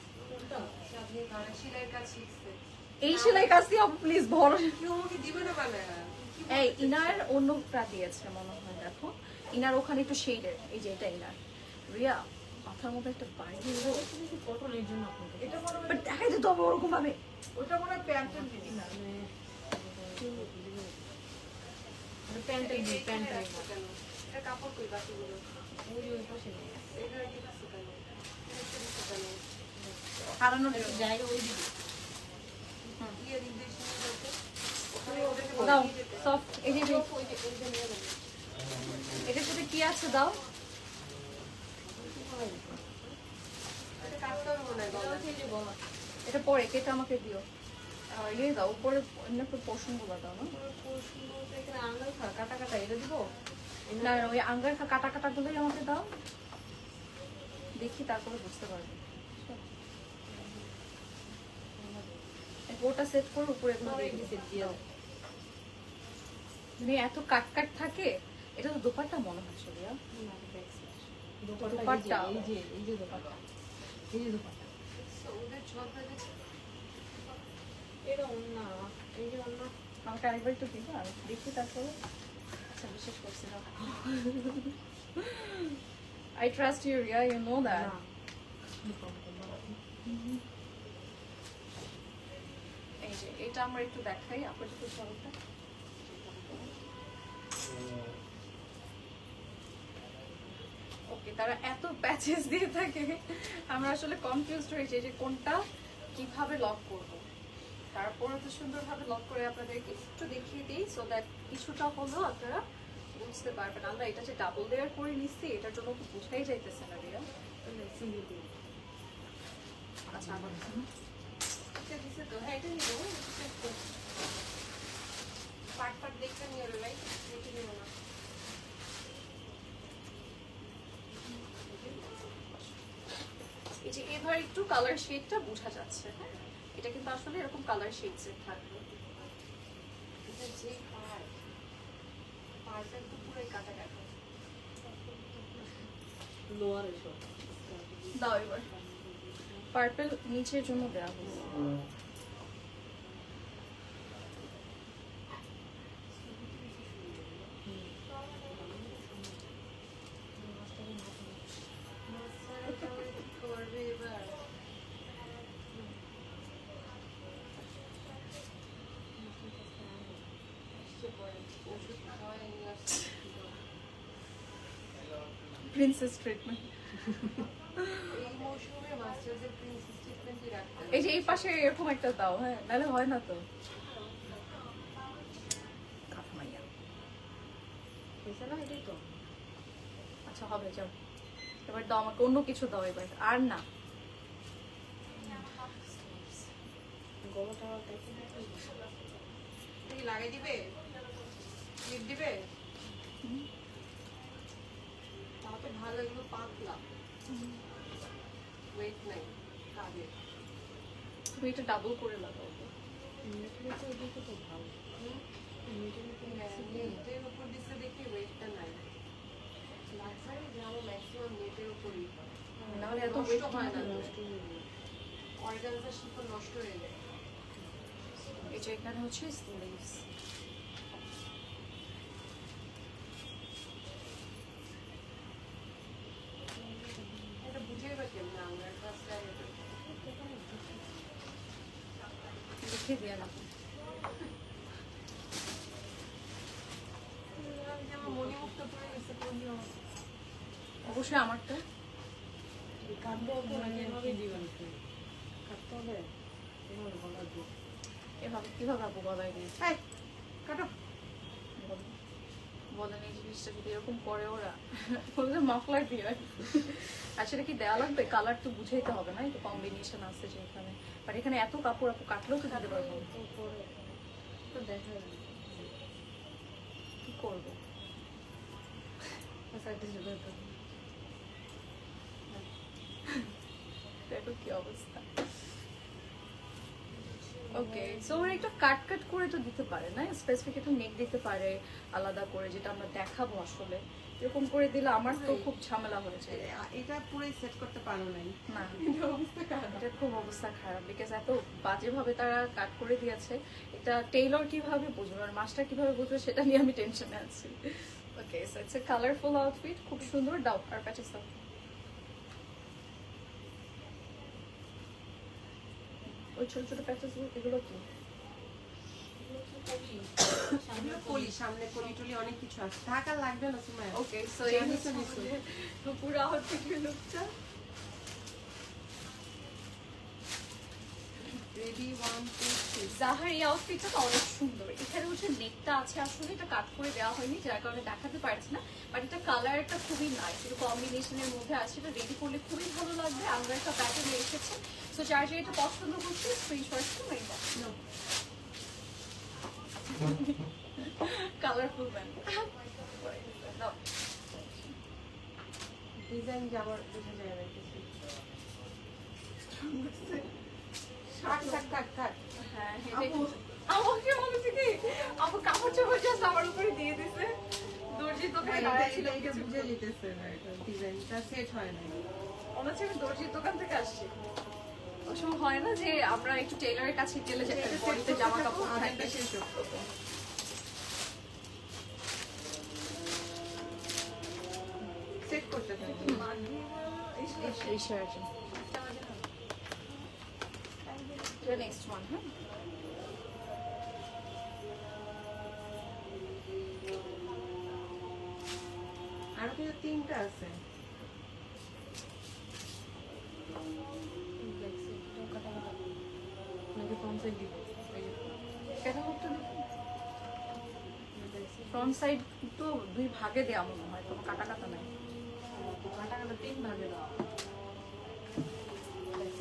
চাঁদনি বানায় সেলাইয়ের কাজ শিখছে এই সেলাই কাজ দিয়ে প্লিজ ভরসা কেউ আমাকে দিবে না বানায় এই ইনার অন্যটা দিয়েছে মনে হয় দেখো ইনার ওখানে একটু শেডের এই যে এটা ইনার রিয়া মাথার মধ্যে একটা বাড়ি দিলো কটনের জন্য আপনাকে এটা মনে হয় বাট দেখাই দিতে হবে ওরকম ভাবে ওটা মনে হয় প্যান্টের জিনিস না প্যান্টের দিই প্যান্টের এটা কাপড় কই বাকিগুলো ওই ওই পাশে নেই। এটা কি দিচ্ছে কেন এটা দিচ্ছে কেন হারানোর জায়গা ওই দিকে ইয়ে নির্দেশ নিয়ে যাচ্ছে ওখানে ওটাকে দাও বলিয়ে যেতে সফট এই যে ওই যে ওইটা নিয়ে যাবে এটার সাথে কি আছে দাও এটা কাটতে হবে মনে হয় গলা এই যে গলা এটা পরে কেটে আমাকে দিও আর ইয়ে দাও উপরে এমনি একটু পোর্শনগুলো দাও না এখানে আঙুল কাটা কাটা এটা দিব না না, ওই আঙ্গার কাটা কাটা গুলোই আমাকে দাও দেখি তারপরে বুঝতে পারবো ওটা সেট করে উপরে এগুলো দিয়ে দিও। মানে এত কাট কাট থাকে এটা তো দোপাট্টা মনে হচ্ছে রিয়া দোপাট্টা এই যে দোপাট্টা এই যে দোপাট্টা ওদের ঝগড়া দেখে এটা অন্য এই যে অন্য আমাকে আরেকবার একটু দিবা আমি দেখি তারপরে আচ্ছা বিশ্বাস করছি না I trust you Ria you know that না এই যে এটা আমরা একটু দেখাই আপাতত সরটা ওকে তারা এত প্যাচেস দিয়ে থাকে আমরা আসলে কনফিউজড হয়েছি যে কোনটা কিভাবে লক করব তারপরে তো সুন্দরভাবে লক করে আপনাদেরকে একটু দেখিয়ে দিই সো দ্যাট কিছুটা হলেও আপনারা বুঝতে পারবেন আমরা এটা যে ডাবল লেয়ার করে নিচ্ছি এটার জন্য তো বোঝাই যাইতেছে না রিয়া আচ্ছা আবার এটা দিছে তো হ্যাঁ এটা নিয়ে নেবো পাট পাট দেখতে নিয়ে রে ভাই দেখে নিও না এই যে এবার একটু কালার শেডটা বোঝা যাচ্ছে হ্যাঁ এটা কিন্তু আসলে এরকম কালার শেডস থাকবে এটা যে পাটটা তো পুরোই কাটা কাটা লোয়ার এসব দাও এবার পার্পল নিচের জন্য দেওয়া হয়েছে করবে এবার ওষুধ খাওয়াই নিয়ে আসছে প্রিন্সেস ট্রিটমেন্ট এই মৌসুমে মাস্টার্সের প্রিন্সেস ট্রিটমেন্টই রাখতে হবে। এই যে এই পাশে এরকম একটা দাও হ্যাঁ নাহলে হয় না তো কাঠমাইয়া হয়েছে না এটাই তো আচ্ছা হবে যাও এবার দাও আমাকে অন্য কিছু দাও এবার আর না গলাটা এটা কি লাগাই দিবে ক্লিপ দিবে তাও তো ভালো এগুলো পাতলা ওয়েট নাই কাজে তুমি এটা ডাবল করে লাগাও এদিকে তো ভালো নেটের উপর দিচ্ছে দেখি ওয়েটটা নাই লাক্সারি জামা ম্যাক্সিমাম নেটের উপরই হয় নাহলে এত নষ্ট weight হয় না কিভাবে তো। অর্গানজার শিল্প নষ্ট হয়ে যায় এই যে এখানে হচ্ছে স্লিভস এটা বুঝেই বা কেমন আমরা কাজটা লিখে দিয়ে না ওই যে আমার মণিমুক্ত পড়ে গেছে পড়িও অবশ্যই আমারটা। কাটবো এভাবে দিবেন কাটতে হবে এভাবে বলা দিই এভাবে কিভাবে আপু গলায় দিয়ে এই কাটো বলেন এই জিনিসটা যদি এরকম করে ওরা বললে মাফলার দিয়ে রাখি। আর সেটা কি দেওয়া লাগবে? কালার তো বুঝাইতে হবে না, একটু কম্বিনেশন আছে যে এখানে, বাট এখানে এত কাপড় আপু কাটলেও তো দিতে পারবো। তো দেখা যাবে কি করবো? সাইডে যেতে তো দেখো কি অবস্থা। ওকে, সো ওরা একটু কাট কাট করে তো দিতে পারে না, স্পেসিফিক একটু নেক দিতে পারে আলাদা করে, যেটা আমরা দেখাবো আসলে। এরকম করে দিলে আমার তো খুব ঝামেলা হয়ে যায়। এটা পুরোই সেট করতে পারো নাই না, এটা খুব অবস্থা খারাপ, বিকজ এত বাজেভাবে তারা কাট করে দিয়েছে। এটা টেইলর কিভাবে বুঝবে আর মাস্টার কিভাবে বুঝবে সেটা নিয়ে আমি টেনশনে আছি। Okay, so it's a colourful outfit, খুব সুন্দর। দাও আর প্যাচেস দাও। ওই ছোট ছোট প্যাচেস এগুলো কি? কলি সামনে কলি টলি অনেক কিছু আছে, ঢাকা লাগবে না তোমার। ওকে, সো এই হচ্ছে পুরো আউটফিটের লুকটা। রেডি 1 2 3 জাহার এই আউটফিটটা তো অনেক সুন্দর। এখানে হচ্ছে নেকটা আছে, আসলে এটা কাট করে দেওয়া হয়নি যার কারণে দেখাতে পারছি না, বাট এটা কালারটা খুবই নাইস, এটা কম্বিনেশনের মধ্যে আছে। এটা রেডি করলে খুবই ভালো লাগবে। আমরা একটা প্যাটার্নে এসেছে, সো যার যে এটা পছন্দ করছে স্ক্রিনশট করে নাও। কালারফুল ব্যান্ড নাও। ডিজাইন যাবার বুঝা যায় না কিছু। কাট কাট কাট কাট হ্যাঁ, আমাকে মনে হচ্ছে কি আপু কাপড় চোপড় জাস্ট আমার উপরে দিয়ে দিছে। দর্জির দোকানে দাঁড়াচ্ছিলাম, এটা বুঝে যেতেছে না, এটা ডিজাইনটা সেট হয় না। মনে হচ্ছে আমি দর্জির দোকান থেকে আসছি। ওই সময় হয় না যে আমরা একটু টেইলরের কাছে গেলে যে বডিতে জামা কাপড় থাকে। সেট করতে থাকি। এই শার্ট নেক্সট ওয়ান। হ্যাঁ, আরো কিন্তু 3টা আছে। নাকি ফ্রন্ট সাইড দিব? ক্যাটালগটা দেখুন। ফ্রন্ট সাইড তো দুই ভাগে দেওয়া মনে হয়, কোনো কাটা কাটা নাই। কাটা কাটা 3 ভাগে দাও।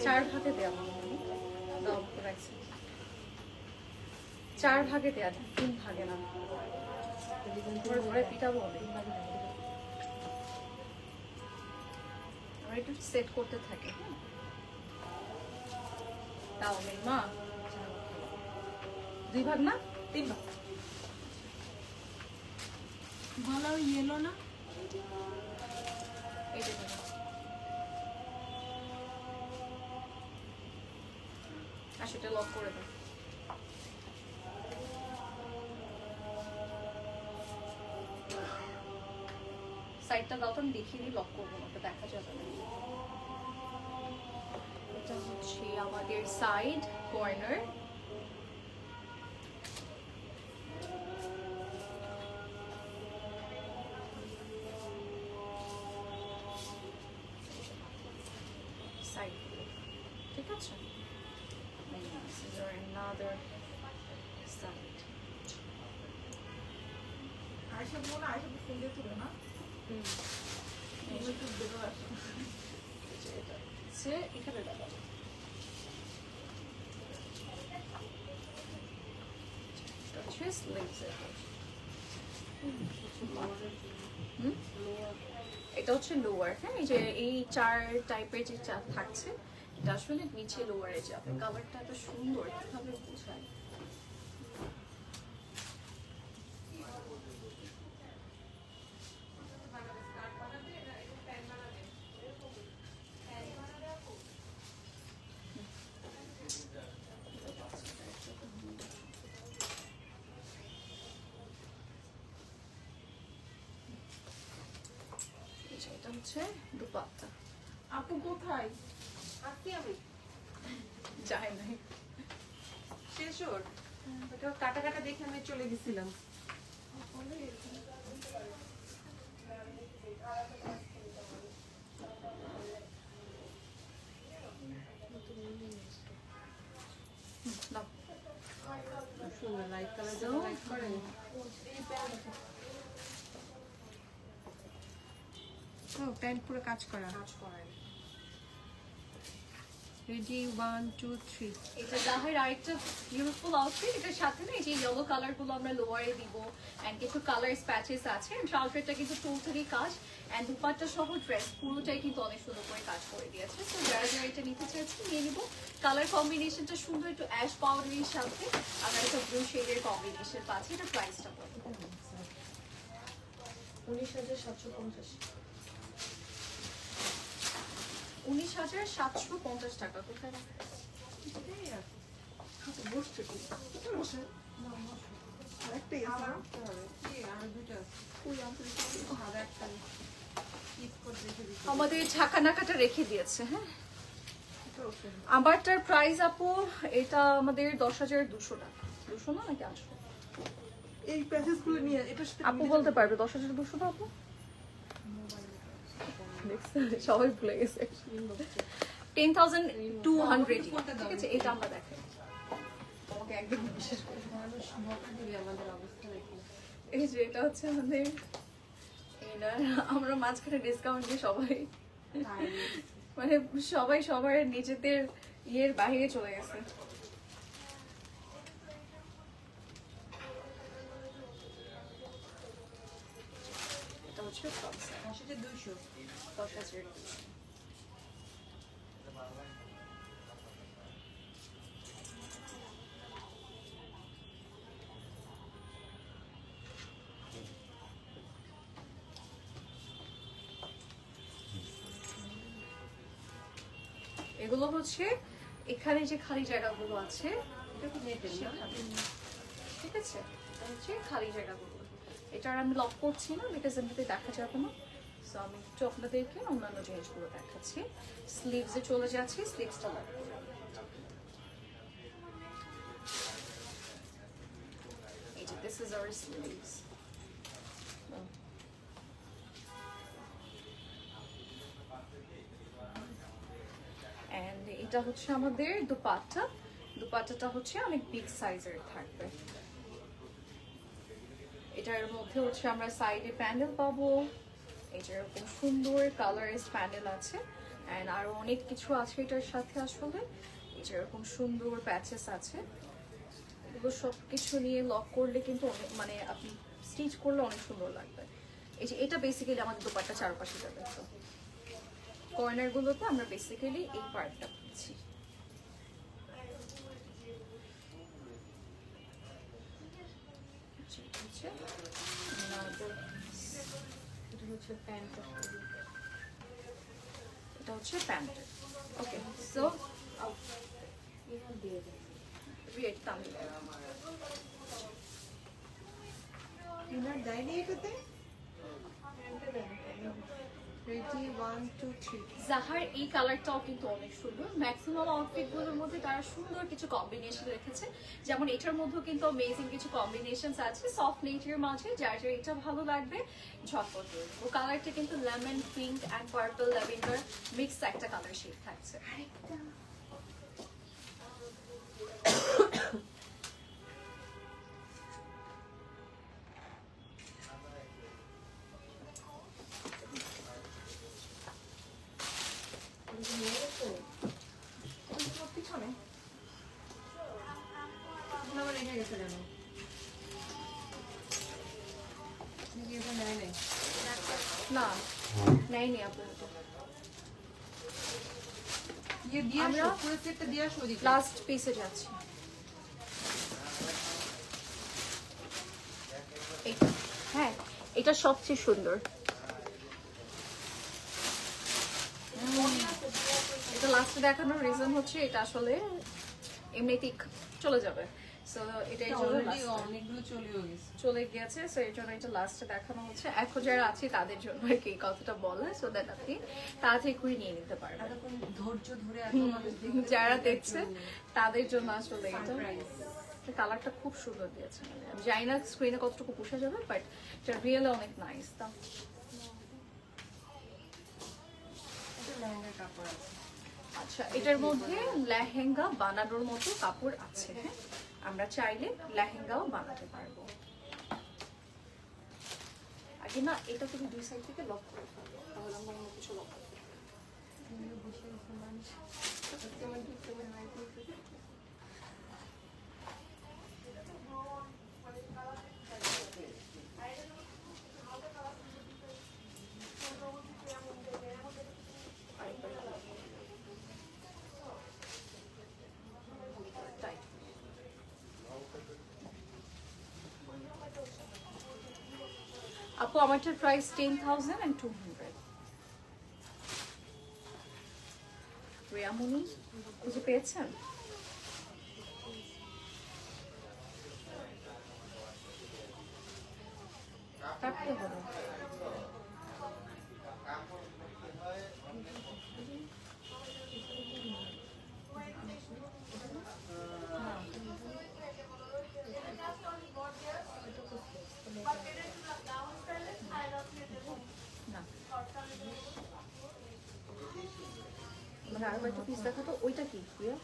4 ভাগে দেওয়া মনে হয়। দাও রাখছি, 4 ভাগে দেওয়া, 3 ভাগে না। ধরে ধরে পিটাবো আমি। আমরা একটু সেট করতে থাকি। তাও নেই মা, 2 ভাগ না 3 ভাগ। ভালো ইয়েলো না? এই যে দেখো। আর সেটা লক করে দাও। সাইডটা দাও তো, আমি দেখিয়ে দিই, লক করবো না, ওটা দেখা যাবে না। এটা হচ্ছে আমাদের সাইড কর্নার। সাইড, ঠিক আছে? This is another side. আয়সা বোন আয়সা ফোন দিয়ে তুলে না একটু বেরো আসে। সে এখানে দাও। এটা হচ্ছে লোয়ার। হ্যাঁ, এই যে এই 4 টাইপের যে থাকছে, এটা আসলে নিচে লোয়ারে যাবে। কালারটা এত সুন্দর, কিভাবে বোঝায়। এটা হচ্ছে দুপাট্টা। আপু কোথায়? আজকে আমি যায় নাই। শেষ ওর ওটা কাটা কাটা দেখে আমি চলে গেছিলাম। নাও। সুন্দর লাইট কালার So, লাইট করে ও প্যান্ট পুরো কাজ করা রেডি 1 2 3 এটা জাহের আরেকটা বিউটিফুল আউটফিট, এটার সাথে না এই যে ইয়েলো কালার গুলো আমরা লোয়ারে দিব এন্ড কিছু কালার স্প্যাচেস আছে এন্ড আউটফিটটা কিন্তু টোটালি কাজ এন্ড দুপাট্টা সহ ড্রেস পুরোটাই কিন্তু অনেক সুন্দর করে কাজ করে দিয়েছে। তো যারা যারা এটা নিতে চাইছে নিয়ে নিব। কালার কম্বিনেশনটা সুন্দর, একটু অ্যাশ পাউডারের সাথে আমরা একটা ব্লু শেডের কম্বিনেশন পাচ্ছি। এটা প্রাইসটা কত? 19,750 19,750 টাকা। কোথায় রাখা? বসছে কি বসে আরেকটাই আছে না? আর দুটো আছে ওই আন্তরিক সাদা একটা পিস করে রেখে দিচ্ছি আমাদের ঝাঁকা নাকাটা রেখে দিয়েছে। হ্যাঁ, এটাও সুন্দর। আমারটার প্রাইস আপু এটা আমাদের 10,200 টাকা। 200 না নাকি 800? এই প্যাকেজগুলো নিয়ে এটা আপু বলতে পারবে 10,200 না আপু? দেখছেন? সবাই ভুলে গেছে। 10,200, ঠিক আছে? এটা আমরা দেখাই। তোমাকে একদম বিশেষ করে মানুষ বকা দিবে আমাদের অবস্থা দেখি এই যে এটা হচ্ছে আমাদের এটা আমরা মাঝখানে ডিসকাউন্ট দিয়ে সবাই মানে সবাই সবার নিজেদের ইয়ের বাইরে চলে গেছে। এটা হচ্ছে আসলে 200 10,000। এগুলো হচ্ছে এখানে যে খালি জায়গাগুলো আছে এটা তো নেটের না ঠিক আছে, এটা হচ্ছে খালি জায়গাগুলো। এটা আর আমি লক করছি না বিকজ এমনিতে দেখা যাবে না। সো আমি একটু আপনাদেরকে অন্যান্য জিনিসগুলো দেখাচ্ছি। স্লিভসে চলে যাচ্ছি, স্লিভসটা লক করে। এই যে this is our sleeves. And এটা হচ্ছে আমাদের দুপাট্টা। দুপাট্টাটা হচ্ছে অনেক বিগ সাইজের থাকবে। এটার মধ্যে হচ্ছে আমরা সাইডে প্যান্ডেল পাবো। এটা এরকম সুন্দর কালারের প্যান্ডেল আছে এন্ড আরো অনেক কিছু আছে এটার সাথে। আসলে এটা এরকম সুন্দর প্যাচেস আছে। এগুলো সব কিছু নিয়ে লক করলে কিন্তু অনেক মানে আপনি স্টিচ করলে অনেক সুন্দর লাগবে। এই যে এটা বেসিক্যালি আমাদের দুপাট্টা চারপাশে যাবে। তো কর্নার গুলোতে আমরা বেসিক্যালি এই পার্টটা পাচ্ছি। এটা হচ্ছে প্যান্ট এটা হচ্ছে প্যান্ট। ওকে, সো এখানে দিয়ে দেন রেড তামিল ইনার দেয়নি এটাতে প্যান্টে দেন রেডি 1 2 3 জাহার এই কালারটাও কিন্তু অনেক সুন্দর। ম্যাক্সিমাম আউটফিটগুলোর মধ্যে তারা সুন্দর কিছু কম্বিনেশন রেখেছে, যেমন এটার মধ্যেও কিন্তু অ্যামেজিং কিছু কম্বিনেশন আছে সফট নেচারের মাঝে। যার যার এটা ভালো লাগবে ঝটপট করবে। ও কালারটা কিন্তু lemon pink and purple lavender mix একটা কালার শেড থাকছে। পিছনে নাম্বার রেখে গেছে কেন নিজে এটা নেয় নাই না নেয়নি আপাতত। ये दिया আমরা शो पूरे सेटটা দিয়া শো দিতে লাস্ট পিসে যাচ্ছি। এইটা, হ্যাঁ এটা সবচেয়ে সুন্দর। এটা লাস্টে দেখানোর রিজন হচ্ছে এটা আসলে এমনিতেই চলে যাবে। সো এটাই জন্য অলরেডি last এ অনেকগুলো চলেও গেছে চলে গিয়েছে। সো এর জন্য এটা লাস্টে দেখানো হচ্ছে। এখন যারা আছে তাদের জন্য আর কি এই কথাটা বলা, সো দ্যাট আপনি তাড়াতাড়ি করে নিয়ে নিতে পারবেন। এতক্ষণ ধৈর্য ধরে এত মানুষ দেখতে যারা দেখছে তাদের জন্য আসলে এটা সারপ্রাইজ কালারটা খুব সুন্দর দিয়েছে। আমি জানি না স্ক্রিনে কতটুকু বোঝা যাবে, বাট এটা রিয়েলি অনেক নাইস। তা লেহেঙ্গার কাপড় আছে। আচ্ছা, এটার মধ্যে লেহেঙ্গা বানানোর মতো কাপড় আছে। হ্যাঁ, আমরা চাইলে লেহেঙ্গাও বানাতে পারবো। আগে না এটা তুমি দুই সাইড থেকে লক করে ফেলো, তাহলে আমরা অন্য কিছু লক করতে পারবো। বসে আছে মানুষ, কেমন ঢুকতে পারে না ঢুকতে। তাই। আপু আমারটার প্রাইস 10,200। রিয়ামনি খুঁজে পেয়েছেন? কাটতে হবে। না, মানে আরো একটা পিস দেখো তো, ওইটা কি প্রিয়া?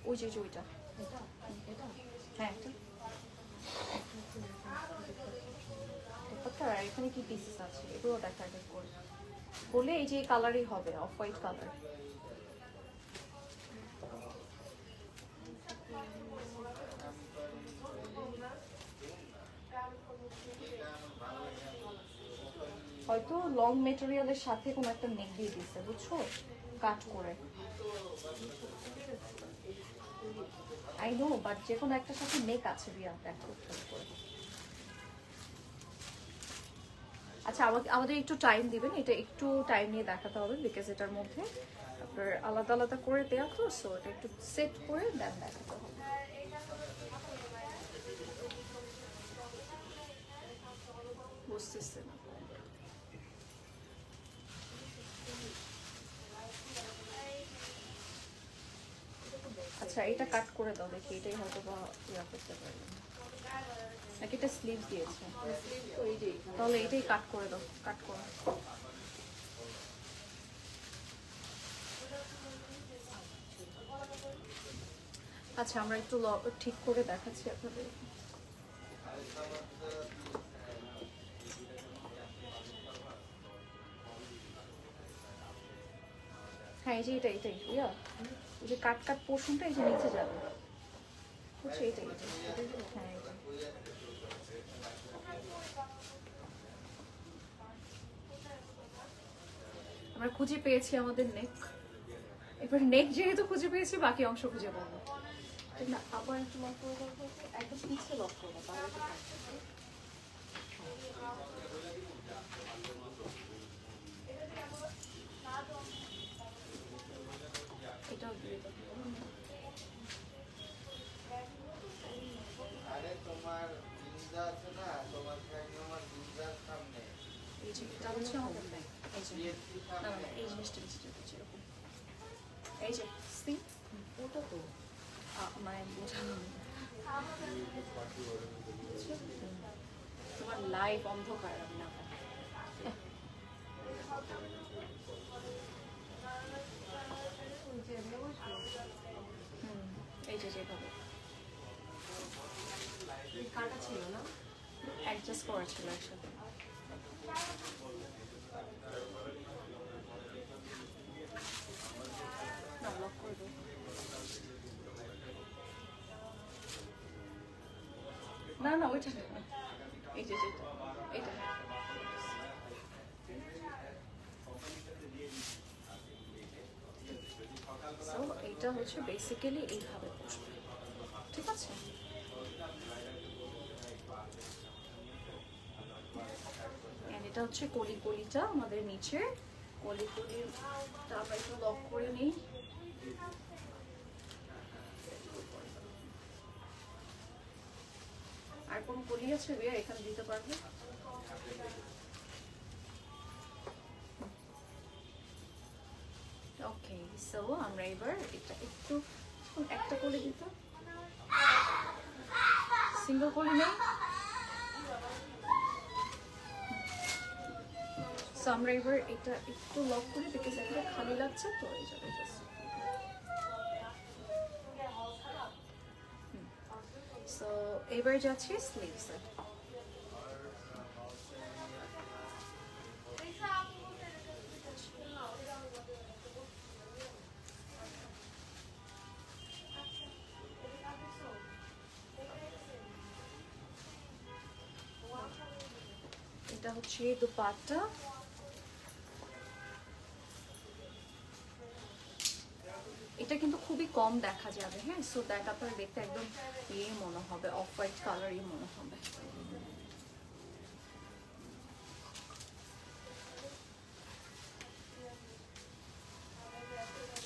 ওই যে ওইটা, এটা এটা হ্যাঁ এটা দোপাট্টা। আর এখানে কি পিসেস আছে এগুলো দেখা এক করে বলে, এই যে কালারই হবে, অফ হোয়াইট কালার। হয়তো লং মেটেরিয়ালের সাথে কোনো একটা নেক দিয়ে দিচ্ছে, বুঝছো, কাট করে। আই নো, বাট যে কোনো একটা সাথে নেক আছে রিয়া, দেখো খেয়াল করে। আচ্ছা, আমাদের একটু টাইম দিবেন, এটা একটু টাইম নিয়ে দেখাতে হবে, বিকজ এটার মধ্যে আপনার আলাদা আলাদা করে দেওয়া তো, সো এটা একটু সেট করে দেন দেখাতে হবে। বুঝতেছে না। আচ্ছা, এটা কাট করে দাও, দেখি এটাই হয়তো বা ইয়া করতে পারি নাকি এটা স্লিভ দিয়েছে, তাহলে এটাই কাট করে দাও, কাট করো। আচ্ছা, আমরা একটু ঠিক করে দেখাচ্ছি আপনাদের। হ্যাঁ, এই যে এটাই ইয়া, এই যে কাট কাট পোর্শনটা এই যে নিচে যাবে, বুঝছো, এটাই হ্যাঁ এটা। আমরা খুঁজে পেয়েছি আমাদের নেক, এবার নেক যেহেতু খুঁজে পেয়েছি, বাকি অংশ খুঁজে পাবো না। আবার একটু লক করে দেবো, একদম পিছিয়ে লক করবো, তাহলে তো থাকবে। এটাও দিয়ে দেবো। আরে তোমার জিন্দা আছে না, তোমার সামনে আমার জিন্দার সামনে এই যে এটা হচ্ছে আমাদের নেক, এই যে না না, এই জিনিসটা নিচে যাবে যেরকম, এই যে সি, ওটা তো মানে বোঝানো নেই। তোমার লাইভ অন্ধকার, আমি না পাই। এই যে যেভাবে কাটা ছিল না, অ্যাডজাস্ট করা ছিল একসাথে। না, লক করে দেবো। না না, ওইটা না, এই যে যেটা, এইটা। সো এইটা হচ্ছে বেসিক্যালি এইভাবে বসবে, ঠিক আছে? এটা হচ্ছে কলিটা আমাদের নিচে, কলিটা আমরা একটু লক করে নিই। আর কোনো কলি আছে ভাইয়া এখানে দিতে পারবে? ওকে, সো আমরা এবার এটা একটু একটা কলি দিতে, সিঙ্গেল কলি নেই, সো আমরা এবার এটা একটু লক করি বিকজ এটা খালি লাগছে তো এই জন্য জাস্ট সো এবার যাচ্ছি স্লিভসে। এটা হচ্ছে দুপাট্টা, এটা কিন্তু খুবই কম দেখা যাবে, হ্যাঁ, সো দ্যাট আপনার দেখতে একদম ইয়ে মনে হবে, অফ হোয়াইট কালারই মনে হবে।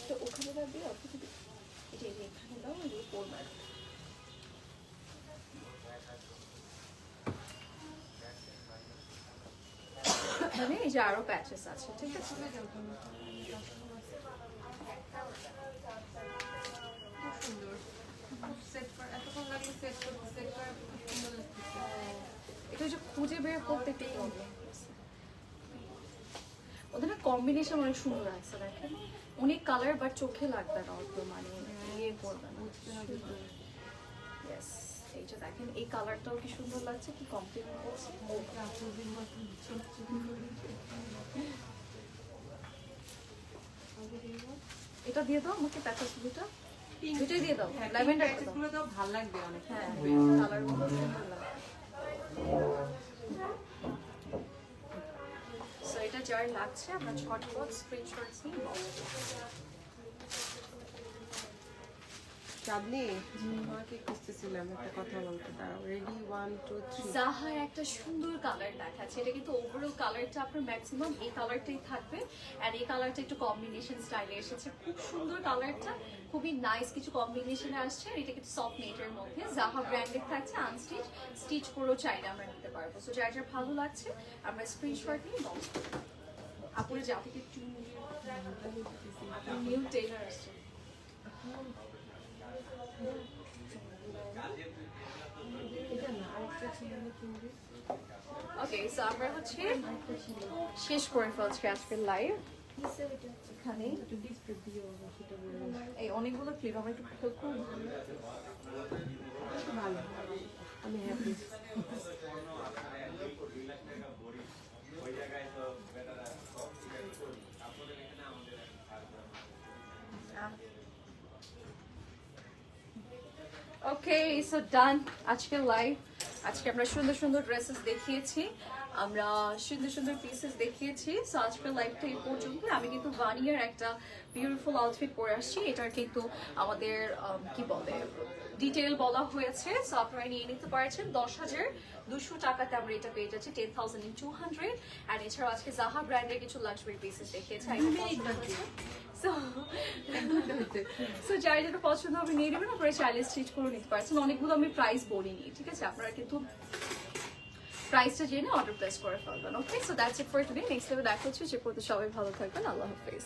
তো ওখানে যাবে এটা এখানে দাও, এগুলো পড়বে। মানে এই যে আরো প্যাচেস আছে, ঠিক আছে। এটা যে খুঁজে বের করতে একটু প্রবলেম হচ্ছে। ওদের না কম্বিনেশন অনেক সুন্দর আছে, দেখেন অনেক কালার, বাট চোখে লাগবে না অত, মানে ইয়ে করবে না। Yes, এই যে দেখেন এই কালারটাও কি সুন্দর লাগছে, কি কমপ্লিমেন্ট করছে। এটা দিয়ে দাও আমাকে, প্যাকেজ দুটো দুটোই দিয়ে দাও, ল্যাভেন্ডার গুলো তো ভালো লাগবে অনেক। হ্যাঁ কালার গুলো সুন্দর লাগবে। সো এটা যার লাগছে আমরা ঝটপট স্ক্রিনশটস নিয়ে চাঁদনি, তোমাকে খুঁজতেছিলাম একটা কথা বলতে, দাঁড়াও। রেডি 1 2 3। জাহার একটা সুন্দর কালার দেখাচ্ছে, এটা কিন্তু ওভারঅল কালারটা আপনার ম্যাক্সিমাম এই কালারটাই থাকবে, আর এই কালারটা একটু কম্বিনেশন স্টাইলে এসেছে, খুব সুন্দর কালারটা, খুবই নাইস কিছু কম্বিনেশনে আসছে। আর এটা কিন্তু সফট নেটের মধ্যে জাহা ব্র্যান্ডেড থাকছে, আনস্টিচ, স্টিচ করেও চাইলে আমরা নিতে পারবো। সো যার যার ভালো লাগছে আমরা স্ক্রিনশট নিয়ে বক্স আপুরে যা থেকে নিউ টেইলার আসছে। ওকে, সো আমরা হচ্ছে শেষ করে ফেলছি আজকের লাইভ এখানে। এই অনেকগুলো ক্লিপ আমরা একটু খুব ভালো, আমি হ্যাপি। ওকে, সো ডান আজকের লাইভ। আজকে আমরা সুন্দর সুন্দর ড্রেসেস দেখিয়েছি, আমরা সুন্দর সুন্দর পিসেস দেখিয়েছি। সো আজকের লাইভটা এই পর্যন্ত। আমি কিন্তু ভানিয়ার একটা বিউটিফুল আউটফিট পরে আসছি, এটার কিন্তু আমাদের কি বলে ডিটেল বলা হয়েছে। সো আপনারা নিয়ে নিতে পারছেন 10,200 টাকাতে আমরা এটা পেয়ে যাচ্ছি 10,200। আর এছাড়াও আজকে জাহা ব্র্যান্ডের কিছু লাক্সারি পিসেস দেখিয়েছি। সো যার যেটা পছন্দ হবে নিয়ে নেবেন, আপনারা চাইলে স্টিচ করে নিতে পারছেন। অনেকগুলো আমি প্রাইস বলিনি, ঠিক আছে, আপনারা কিন্তু প্রাইসটা জেনে অর্ডার প্লেস করে ফেলবেন। Okay, so that's it for today. Next টাইমে দেখা হচ্ছে, সে পর্যন্ত সবাই ভালো থাকবেন। আল্লাহ হাফেজ।